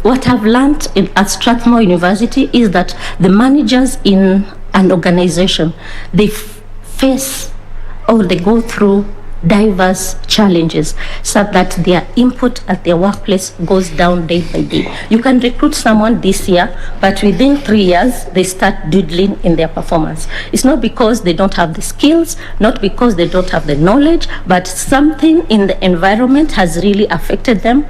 what I've learned at Strathmore University is that the managers in an organization, they face or they go through diverse challenges, so that their input at their workplace goes down day by day. You can recruit someone this year, but within 3 years, they start doodling in their performance. It's not because they don't have the skills, not because they don't have the knowledge, but something in the environment has really affected them,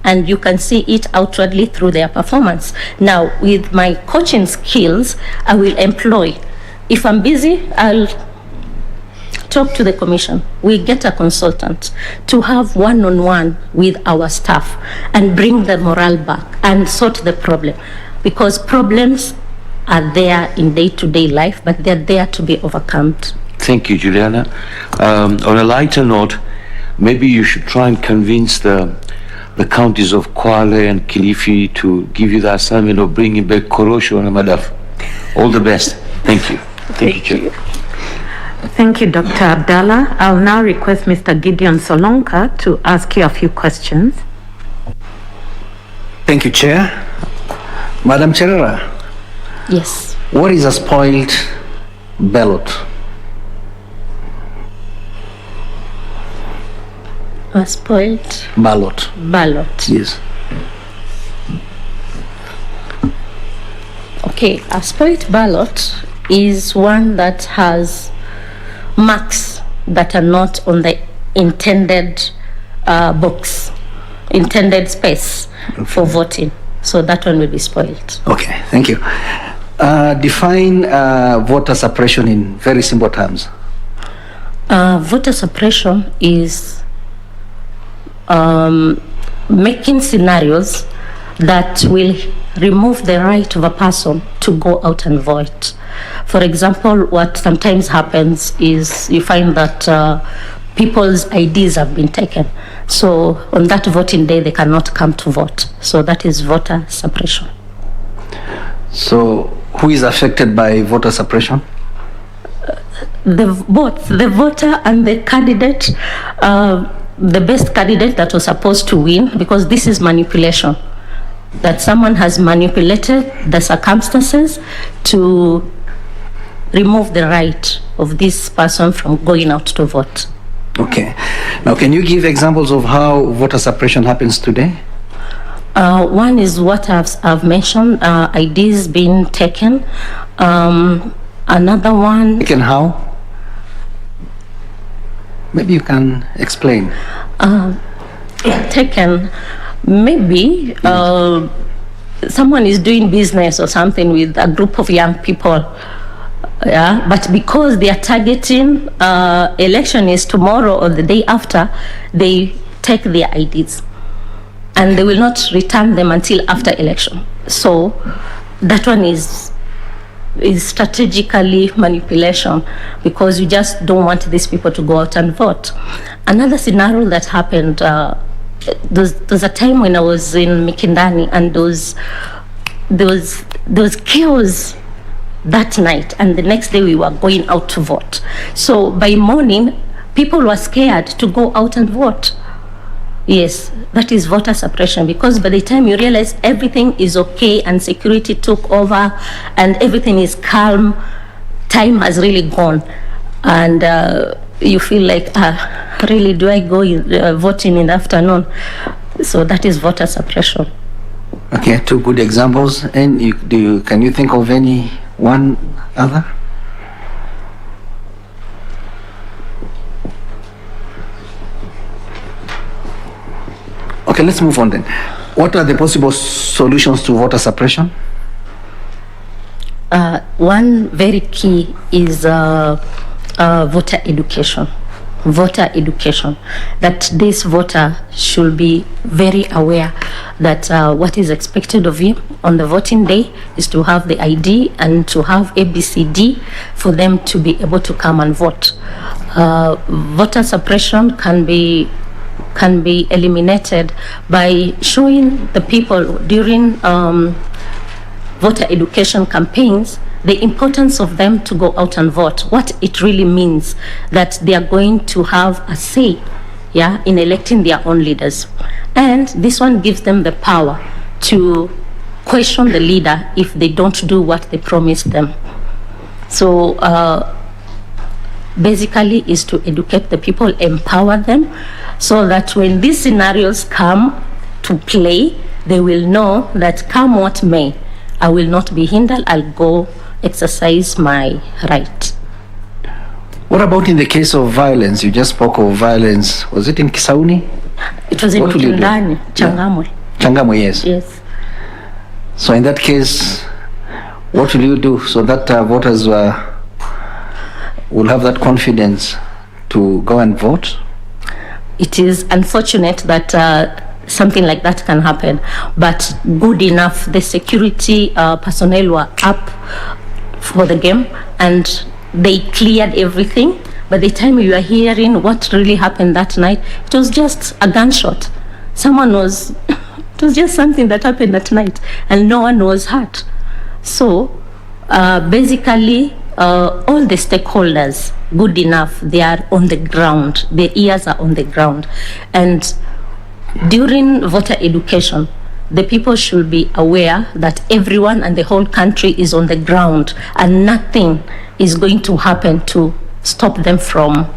and you can see it outwardly through their performance. Now, with my coaching skills, I will employ. If I'm busy, I'll talk to the commission. We get a consultant to have one-on-one with our staff and bring the morale back and sort the problem, because problems are there in day-to-day life, but they're there to be overcome. Thank you, Juliana. On a lighter note, maybe you should try and convince the counties of Kwale and Kilifi to give you the assignment of bringing back Korosho and Amadaf. All the best. Thank you. Thank you, Chair. Thank you, Dr. Abdallah. I'll now request Mr. Gideon Solonka to ask you a few questions. Thank you, Chair. Madam Cherera. Yes. What is a spoiled ballot? A spoiled Ballot. ballot. Yes. Okay, a spoiled ballot is one that has marks that are not on the intended box. intended space for voting. So that one will be spoiled. Okay, thank you. Define voter suppression in very simple terms. Voter suppression is making scenarios that will remove the right of a person to go out and vote. For example, what sometimes happens is you find that people's IDs have been taken. So on that voting day, they cannot come to vote. So that is voter suppression. So who is affected by voter suppression? Both the voter and the candidate, the best candidate that was supposed to win, because this is manipulation. That someone has manipulated the circumstances to remove the right of this person from going out to vote. Okay. Now, can you give examples of how voter suppression happens today? One is what I've mentioned, IDs being taken. Another one... Taken how? Maybe you can explain. Taken, maybe someone is doing business or something with a group of young people. Yeah, but because they are targeting election is tomorrow or the day after, they take their IDs and they will not return them until after election. So that one is strategically manipulation, because you just don't want these people to go out and vote. Another scenario that happened, there's a time when I was in Mikindani, and there was chaos that night, and the next day we were going out to vote. So by morning, people were scared to go out and vote. Yes, that is voter suppression, because by the time you realize everything is okay and security took over and everything is calm, time has really gone, and you feel like, really, do I go voting in the afternoon? So that is voter suppression. Okay, two good examples. And can you think of any one other? Okay, let's move on then. What are the possible solutions to voter suppression? One very key is voter education. Voter education. That this voter should be very aware that what is expected of you on the voting day is to have the ID and to have ABCD for them to be able to come and vote. Voter suppression can be eliminated by showing the people during voter education campaigns the importance of them to go out and vote, what it really means, that they are going to have a say, yeah, in electing their own leaders. And this one gives them the power to question the leader if they don't do what they promised them. So basically is to educate the people, empower them, so that when these scenarios come to play, they will know that come what may, I will not be hindered, I'll go exercise my right. What about in the case of violence? You just spoke of violence. Was it in Kisauni? It was in Mikindani, Changamwe. Yeah. Changamwe, yes. Yes. So in that case, what will you do so that voters will have that confidence to go and vote? It is unfortunate that something like that can happen, but good enough, the security personnel were up for the game and they cleared everything. By the time you are hearing what really happened that night, it was just a gunshot. It was just something that happened at night and no one was hurt. So basically all the stakeholders, good enough, they are on the ground, their ears are on the ground. And during voter education, the people should be aware that everyone and the whole country is on the ground and nothing is going to happen to stop them from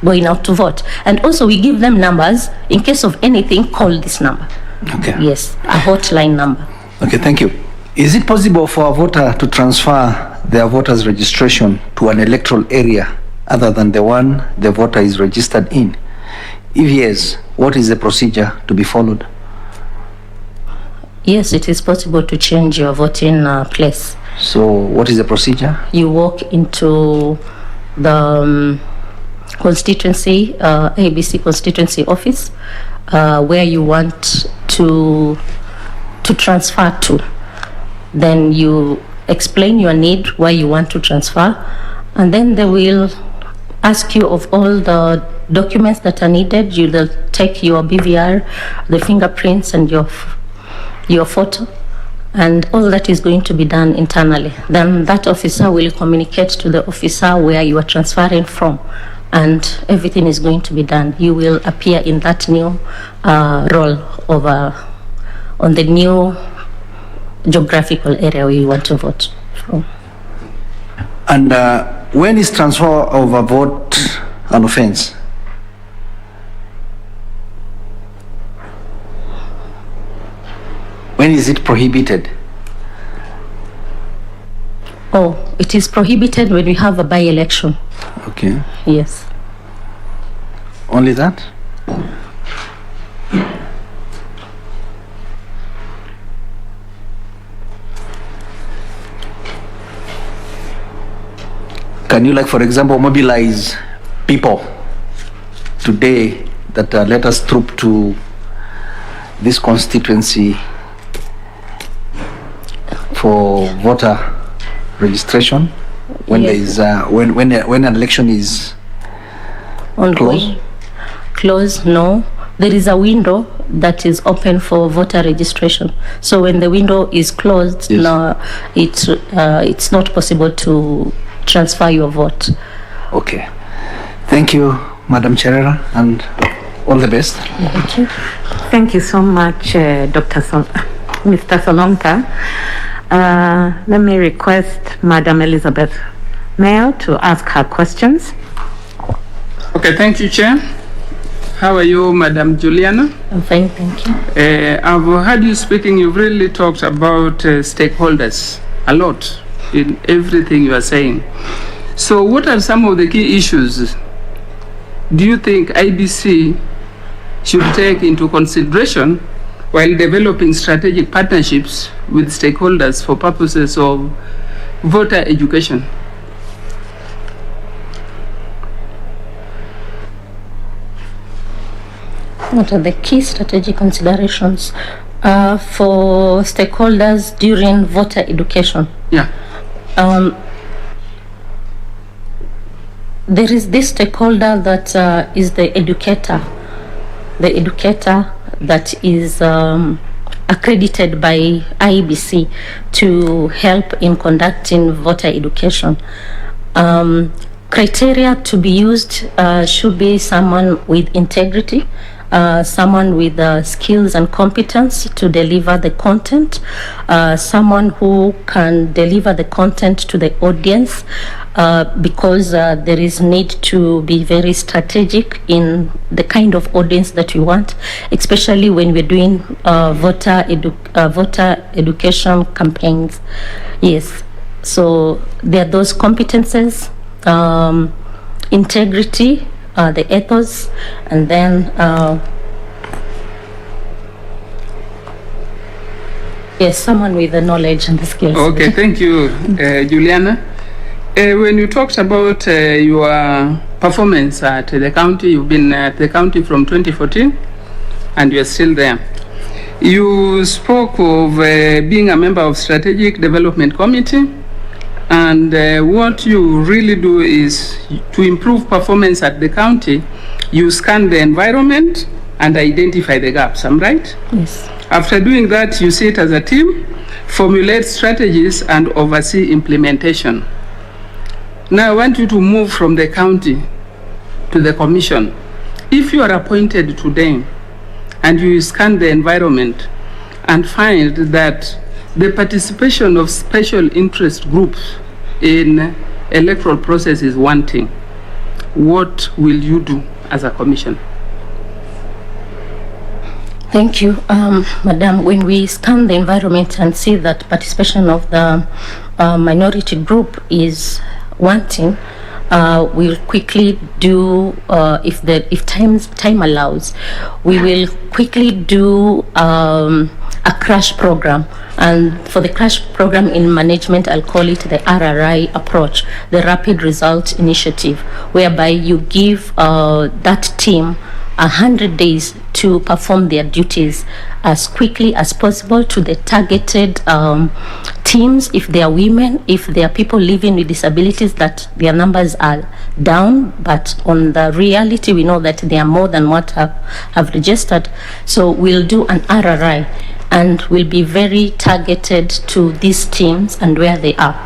going out to vote. And also we give them numbers. In case of anything, call this number. Okay. Yes, a hotline number. Okay, thank you. Is it possible for a voter to transfer their voter's registration to an electoral area other than the one the voter is registered in? If yes, what is the procedure to be followed? Yes, it is possible to change your voting place. So what is the procedure? You walk into the constituency, ABC constituency office, where you want to transfer to. Then you explain your need, why you want to transfer, and then they will ask you of all the documents that are needed. You will take your BVR, the fingerprints, and your photo, and all that is going to be done internally. Then that officer will communicate to the officer where you are transferring from, and everything is going to be done. You will appear in that new role on the new geographical area where you want to vote from. And when is transfer of a vote an offense? When is it prohibited? Oh, it is prohibited when we have a by-election. Okay. Yes. Only that? Can you, like, for example, mobilize people today that let us troop to this constituency for voter registration when Yes. there is when an election is Ongoing. Close? No. There is a window that is open for voter registration. So when the window is closed, Yes. no, it's not possible to transfer your vote. okay. Thank you, Madam Cherera, and all the best. Thank you. Thank you so much, Mr. Solonka. Let me request Madam Elizabeth Mayo to ask her questions. Okay, thank you, Chair. How are you, Madam Juliana? I'm fine, thank you. I've heard you speaking. You've really talked about stakeholders a lot in everything you are saying. So what are some of the key issues do you think IBC should take into consideration while developing strategic partnerships with stakeholders for purposes of voter education? What are the key strategic considerations for stakeholders during voter education? Yeah. There is this stakeholder that is the educator that is accredited by Iebc to help in conducting voter education. Criteria to be used should be someone with integrity, someone with skills and competence to deliver the content, someone who can deliver the content to the audience, because there is need to be very strategic in the kind of audience that we want, especially when we're doing voter education campaigns. Yes, so there are those competences, integrity, the ethos, and then yes, someone with the knowledge and the skills. Okay, thank you, Juliana. When you talked about your performance at the county, you've been at the county from 2014 and you're still there. You spoke of being a member of Strategic Development Committee, and what you really do is to improve performance at the county, you scan the environment and identify the gaps, am I right? Yes. After doing that, you sit as a team, formulate strategies and oversee implementation. Now I want you to move from the county to the commission. If you are appointed today and you scan the environment and find that the participation of special interest groups in electoral process is wanting, what will you do as a commission? Thank you, Madam. When we scan the environment and see that participation of the minority group is wanting, we'll quickly do, if time allows, we will quickly do a crash program. And for the crash program in management, I'll call it the RRI approach, the Rapid Result Initiative, whereby you give that team 100 days to perform their duties as quickly as possible to the targeted teams, if they are women, if they are people living with disabilities, that their numbers are down, but on the reality we know that they are more than what have registered. So we'll do an RRI and will be very targeted to these teams and where they are.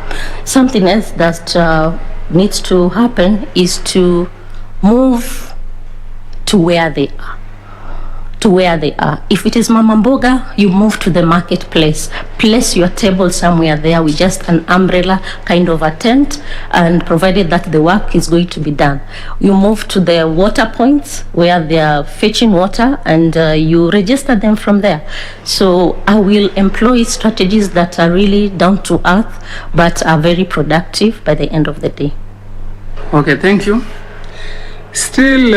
Something else that needs to happen is to move to where they are. If it is Mama Mboga, you move to the marketplace. Place your table somewhere there with just an umbrella, kind of a tent, and provided that the work is going to be done. You move to the water points where they are fetching water, and you register them from there. So I will employ strategies that are really down to earth, but are very productive by the end of the day. Okay, thank you. Still,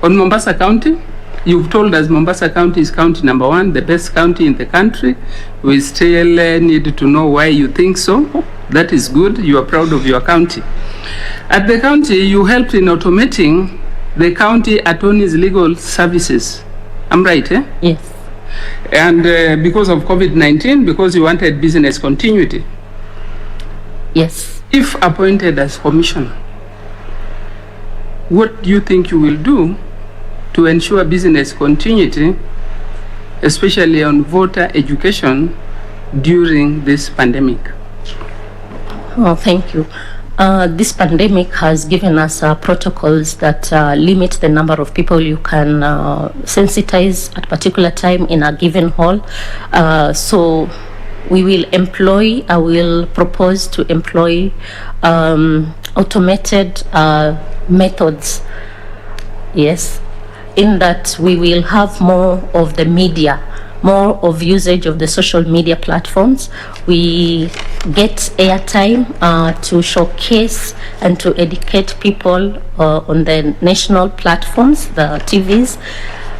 on Mombasa County, you've told us Mombasa County is county number 1, the best county in the country. We still need to know why you think so. That is good. You are proud of your county. At the county, you helped in automating the county attorney's legal services. I'm right, eh? Yes. And because of COVID-19, because you wanted business continuity. Yes. If appointed as commissioner, what do you think you will do to ensure business continuity, especially on voter education during this pandemic? Oh, thank you. This pandemic has given us protocols that limit the number of people you can sensitize at a particular time in a given hall. So we will employ, I will propose to employ automated methods. Yes, in that we will have more of the media, more of usage of the social media platforms. We get airtime to showcase and to educate people on the national platforms, the TVs.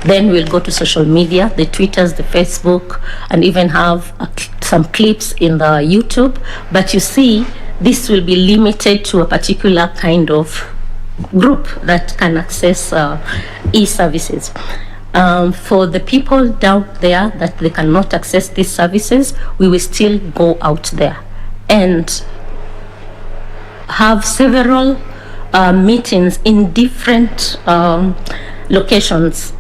Then we'll go to social media, the Twitters, the Facebook, and even have some clips in the YouTube. But you see, this will be limited to a particular kind of group that can access e-services. For the people down there that they cannot access these services, we will still go out there and have several meetings in different locations.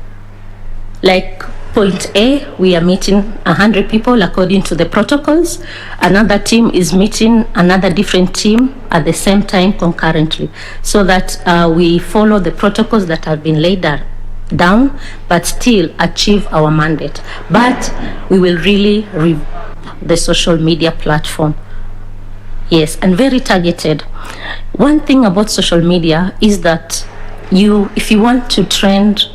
Like point A, we are meeting 100 people according to the protocols. Another team is meeting another different team at the same time concurrently, so that we follow the protocols that have been laid down, but still achieve our mandate. But we will really review the social media platform. Yes, and very targeted. One thing about social media is that if you want to trend,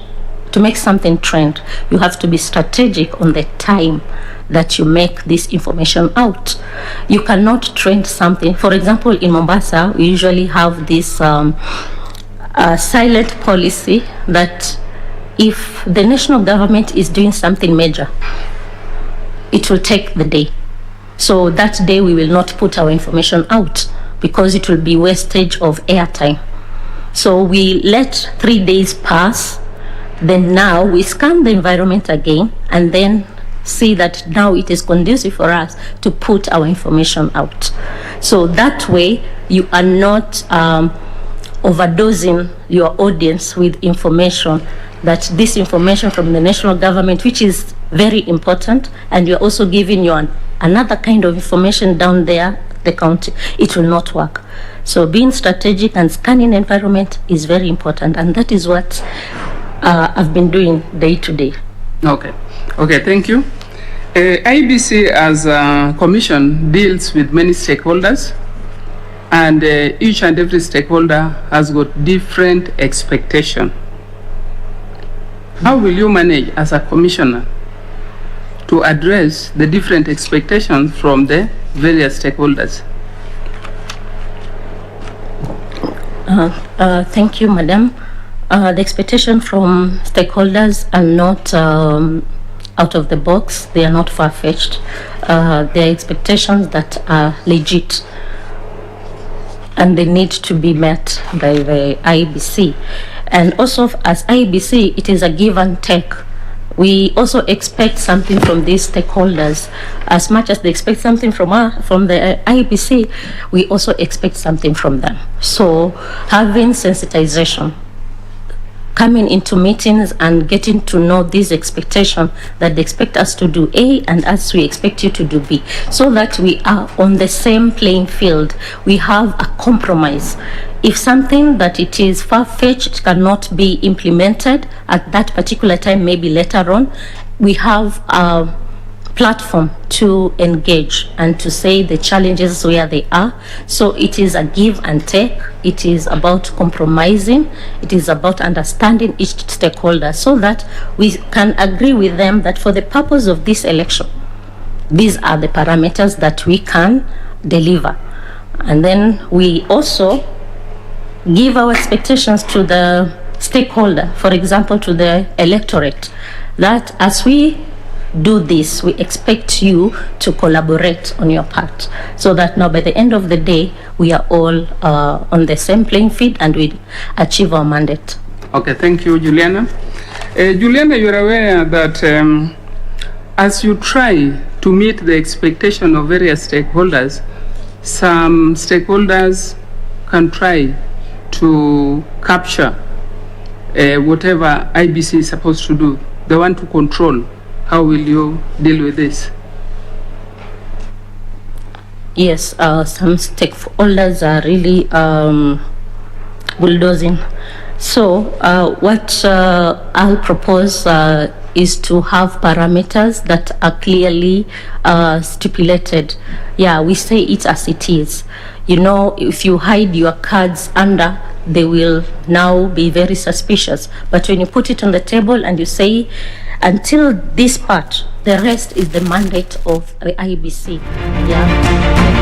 to make something trend, you have to be strategic on the time that you make this information out. You cannot trend something. For example, in Mombasa, we usually have this silent policy that if the national government is doing something major, it will take the day. So that day we will not put our information out because it will be wastage of airtime. So we let 3 days pass. Then now we scan the environment again and then see that now it is conducive for us to put our information out. So that way you are not overdosing your audience with information, that this information from the national government, which is very important, and you're also giving you another kind of information down there, the county, it will not work. So being strategic and scanning environment is very important, and that is what I've been doing day to day. Okay, thank you. Iebc as a commission deals with many stakeholders, and each and every stakeholder has got different expectation. How will you manage as a commissioner to address the different expectations from the various stakeholders? Thank you, Madam. The expectation from stakeholders are not out of the box. They are not far-fetched. They are expectations that are legit, and they need to be met by the Iebc. And also, as Iebc, it is a give and take. We also expect something from these stakeholders. As much as they expect something from the Iebc, we also expect something from them. So having sensitization, coming into meetings and getting to know these expectations that they expect us to do A and as we expect you to do B, so that we are on the same playing field. We have a compromise. If something that it is far-fetched cannot be implemented at that particular time, maybe later on, we have a platform to engage and to say the challenges where they are. So it is a give and take. It is about compromising. It is about understanding each stakeholder so that we can agree with them that for the purpose of this election, these are the parameters that we can deliver. And then we also give our expectations to the stakeholder, for example, to the electorate, that as we do this, we expect you to collaborate on your part, so that now by the end of the day, we are all on the same playing field and we achieve our mandate. Okay, thank you, Juliana. Juliana, you're aware that as you try to meet the expectation of various stakeholders, some stakeholders can try to capture whatever Iebc is supposed to do. They want to control. How will you deal with this? Yes, some stakeholders are really bulldozing. So what I'll propose is to have parameters that are clearly stipulated. Yeah, we say it as it is. You know, if you hide your cards under, they will now be very suspicious. But when you put it on the table and you say, until this part, the rest is the mandate of the Iebc. Yeah.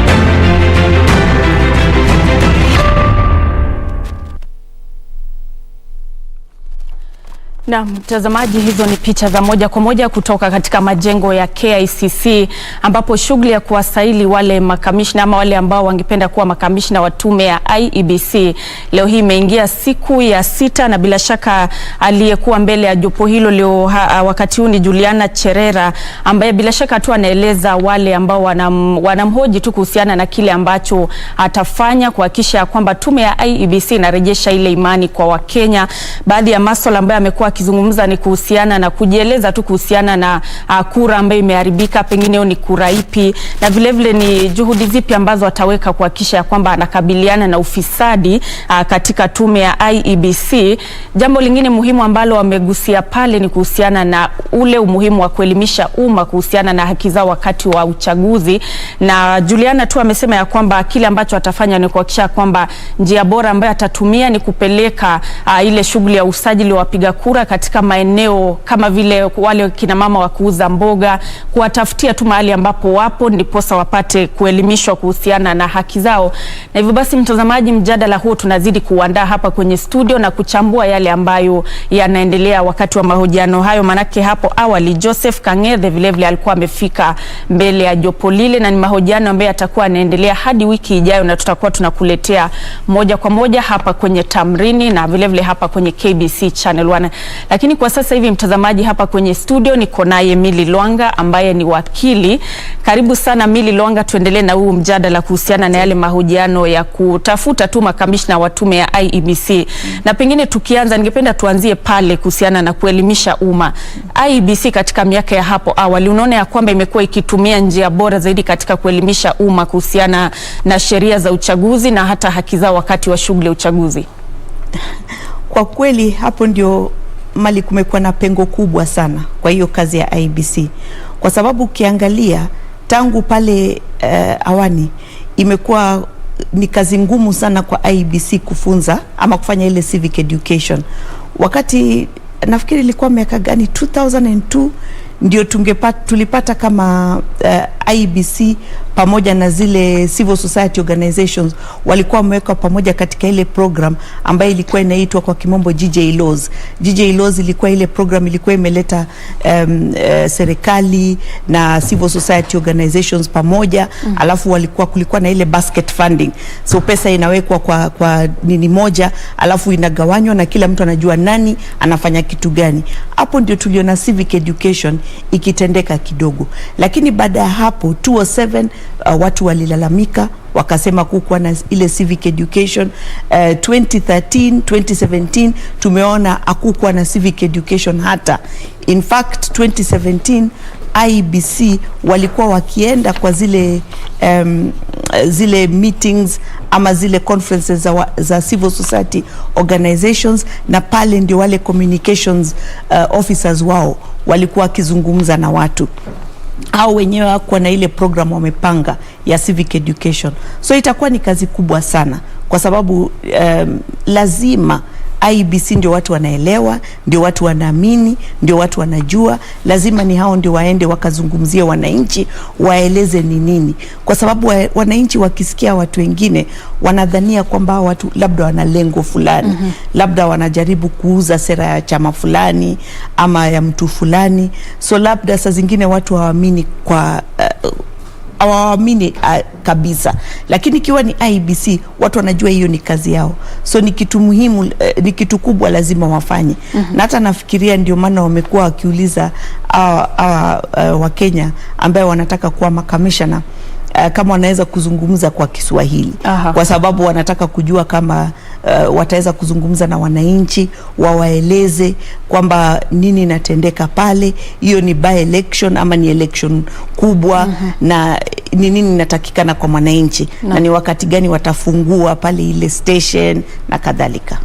Na mtazamaji, hizo ni picha za moja kwa moja kutoka katika majengo ya KICC, ambapo shughuli ya kuwasaili wale makamishna ama wale ambao wangependa kuwa makamishna wa tume ya Iebc leo hii imeingia siku ya 6, na bila shaka aliyekuwa mbele ya jopo hilo leo wakati huu ni Juliana Cherera, ambaye bila shaka tu anaeleza wale ambao wanamhoji tu kuhusiana na kile ambacho atafanya kuhakikisha kwamba tume ya Iebc inarejesha ile imani kwa Wakenya. Baadhi ya masuala ambayo amekuwa akizungumza ni kuhusiana na kujieleza tu kuhusiana na kura ambayo imeharibika, pengine ni kura ipi, na vile vile ni juhudi zipi ambazo ataweka kuhakikisha kwamba anakabiliana na ufisadi katika tume ya Iebc. Jambo lingine muhimu ambalo wamegusia pale ni kuhusiana na ule umuhimu wa kuelimisha umma kuhusiana na haki zao wakati wa uchaguzi, na Juliana tu amesema ya kwamba kile ambacho atafanya ni kuhakikisha kwamba njia bora ambayo atatumia ni kupeleka ile shughuli ya usajili wa wapiga kura katika maeneo kama vile wale kina mama wa kuuza mboga, kuwatafutia tu mahali ambapo wapo ndiposa wapate kuelimishwa kuhusiana na haki zao. Na hivyo basi, mtazamaji, mjadala huo tunazidi kuandaa hapa kwenye studio na kuchambua yale ambayo yanaendelea wakati wa mahojiano hayo, manake hapo awali Joseph Kang'ethe vile vile alikuwa amefika mbele ya jopo lile, na ni mahojiano ambayo yatakuwa yanaendelea hadi wiki ijayo, na tutakuwa tunakuletea moja kwa moja hapa kwenye Tamrini na vile vile hapa kwenye KBC Channel 1. Lakini kwa sasa hivi, mtazamaji, hapa kwenye studio niko naye Milly Lwanga ambaye ni wakili. Karibu sana Milly Lwanga, tuendelee na huu mjadala kuhusiana na yale mahojiano ya kutafuta tu makamishna wa tume ya Iebc. Na pengine tukianza, ningependa tuanzie pale kuhusiana na kuelimisha umma. Iebc katika miaka ya hapo awali, unaona ya kwamba imekuwa ikitumia njia bora zaidi katika kuelimisha umma kuhusiana na sheria za uchaguzi na hata haki zao wakati wa shughuli ya uchaguzi? Kwa kweli hapo ndio mali kumekuwa na pengo kubwa sana kwa hiyo kazi ya Iebc, kwa sababu ukiangalia tangu pale awani imekuwa ni kazi ngumu sana kwa Iebc kufunza ama kufanya ile civic education. Wakati nafikiri ilikuwa miaka gani 2002 ndio tulipata kama IEBC pamoja na zile civil society organizations walikuwa wameweka pamoja katika ile program ambayo ilikuwa inaitwa kwa kimombo GJ Laws. GJ Laws ilikuwa ile program ilikuwa imeleta serikali na civil society organizations pamoja, alafu kulikuwa na ile basket funding. So pesa inawekwa kwa nini moja, alafu inagawanywa na kila mtu anajua nani anafanya kitu gani. Hapo ndio tuliona civic education ikitendeka kidogo. Lakini baada ya hapo 2007 watu walilalamika, wakasema kukuwa na ile civic education. 2013, 2017 tumeona hakukuwa na civic education hata. In fact 2017 IEBC walikuwa wakienda kwa zile meetings ama zile conferences za civil society organizations, na pale ndio wale communications officers wao walikuwa wakizungumza na watu au wenyewe hakuwa na ile program wamepanga ya civic education. So itakuwa ni kazi kubwa sana, kwa sababu lazima IEBC ndio watu wanaelewa, ndio watu wanaamini, ndio watu wanajua. Lazima ni hao ndio waende wakazungumzie wananchi, waeleze ni nini, kwa sababu wananchi wakisikia watu wengine wanadhania kwamba watu labda wana lengo fulani, labda wanajaribu kuuza sera ya chama fulani ama ya mtu fulani. So labda saa zingine watu hawaamini hawaamini kabisa. Lakini ikiwa ni IEBC, watu wanajua hiyo ni kazi yao. So ni kitu muhimu, ni kitu kubwa lazima wafanye. Na hata nafikiria ndio maana wamekuwa wakiuliza wa Kenya ambao wanataka kuwa makamishna kama wanaweza kuzungumza kwa Kiswahili. Kwa sababu wanataka kujua kama wataweza kuzungumza na wananchi, wawaeleze kwamba nini inatendeka pale, hiyo ni by election ama ni election kubwa, na ni nini inatakikana kwa mwananchi, na ni wakati gani watafungua pale ile station na kadhalika.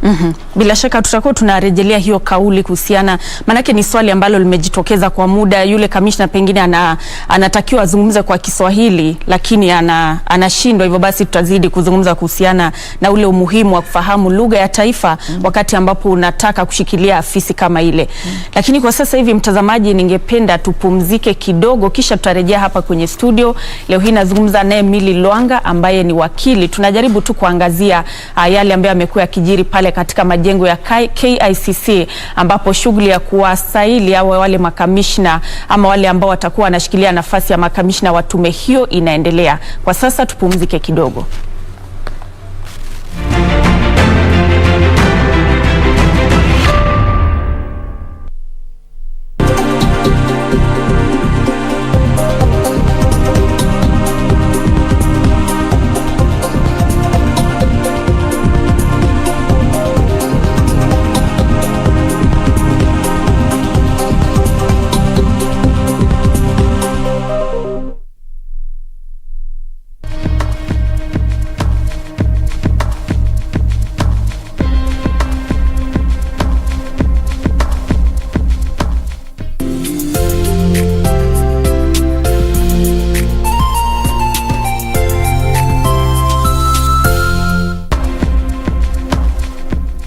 Bila shaka tutakuwa tunarejelea hiyo kauli kuhusiana, manake ni swali ambalo limejitokeza kwa muda. Yule kamishna pengine anatakiwa azungumze kwa Kiswahili lakini anashindwa, hivyo basi tutazidi kuzungumza kuhusiana na ule umuhimu wa kufahamu lugha ya taifa wakati ambapo unataka kushikilia afisi kama ile. Lakini kwa sasa hivi, mtazamaji, ningependa tupumzike kidogo, kisha tutarejea hapa kwenye studio. Leo hii nazungumza naye Milly Lwanga ambaye ni wakili. Tunajaribu tu kuangazia yale ambayo yamekuwa yakijiri pale katika majengo ya KICC, ambapo shughuli ya kuwasaili au wale makamishna ama wale ambao watakuwa wanashikilia nafasi ya makamishna wa tume hiyo inaendelea. Kwa sasa tupumzike kidogo.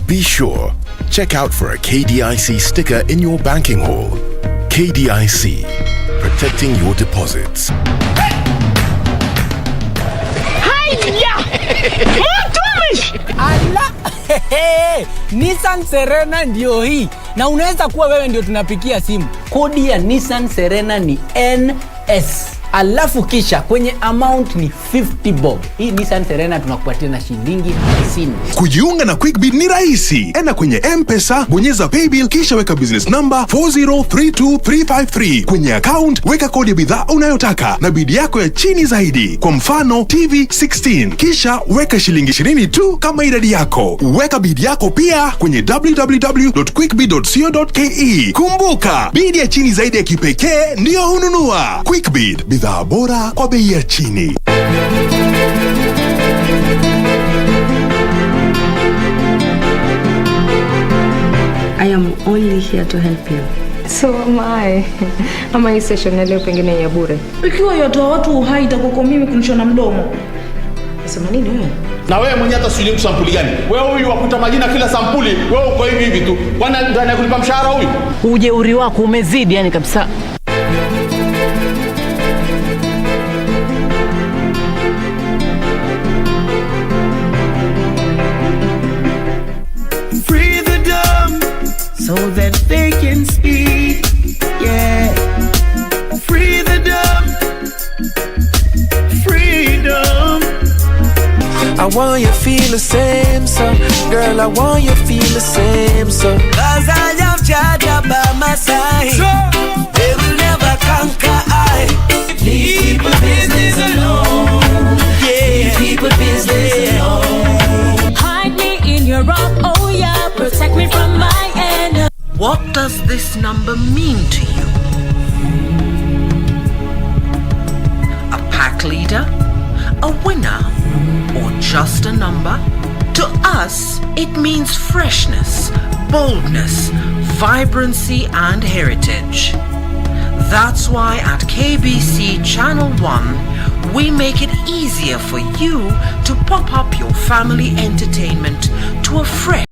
Be sure, check out for a KDIC sticker in your banking hall. KDIC, protecting your deposits. Ala! Nissan Serena ndio hii. Na unaweza kuwa wewe ndio tunapikia simu. Kodi ya Nissan Serena ni NS. Alafu kisha kwenye amount ni 50 bob. Hii Nissan Serena tunakupatia na shilingi 50. Kujiunga na QuickBid ni rahisi. Enda kwenye M-Pesa, bonyeza paybill, kisha weka business number 4032353. Kwenye account weka kodi ya bidhaa unayotaka na bid yako ya chini zaidi. Kwa mfano TV 16. Kisha weka shilingi 20 tu kama idadi yako. Weka bid yako pia kwenye www.quickbid.co.ke. Kumbuka, bid ya chini zaidi ya kipekee ndio hununua. QuickBid, bidhaa bora kwa bei ya chini. I am only here to help you. So am I. Ama hii session ya leo pengine ya bure. Ikiwa yote watu uhai itakuwa mimi kunishona mdomo. Sema nini wewe? Na wewe mwenyewe hata sijui sampuli gani. Wewe huyu wakuta majina kila sampuli, wewe uko hivi hivi tu. Kwani ndio anakulipa mshahara huyu? Ujeuri wako umezidi yani kabisa. I want you to feel the same, so girl, I want you to feel the same, so cause I have Jaja by my side, they will never conquer I. Leave people business alone, yeah. Leave people business alone. Hide me in your rock, oh yeah, protect me from my enemy. What does this number mean to you? A pack leader? A winner? Or just a number? To us, it means freshness, boldness, vibrancy, and heritage. That's why at KBC Channel 1, we make it easier for you to pop up your family entertainment to a fresh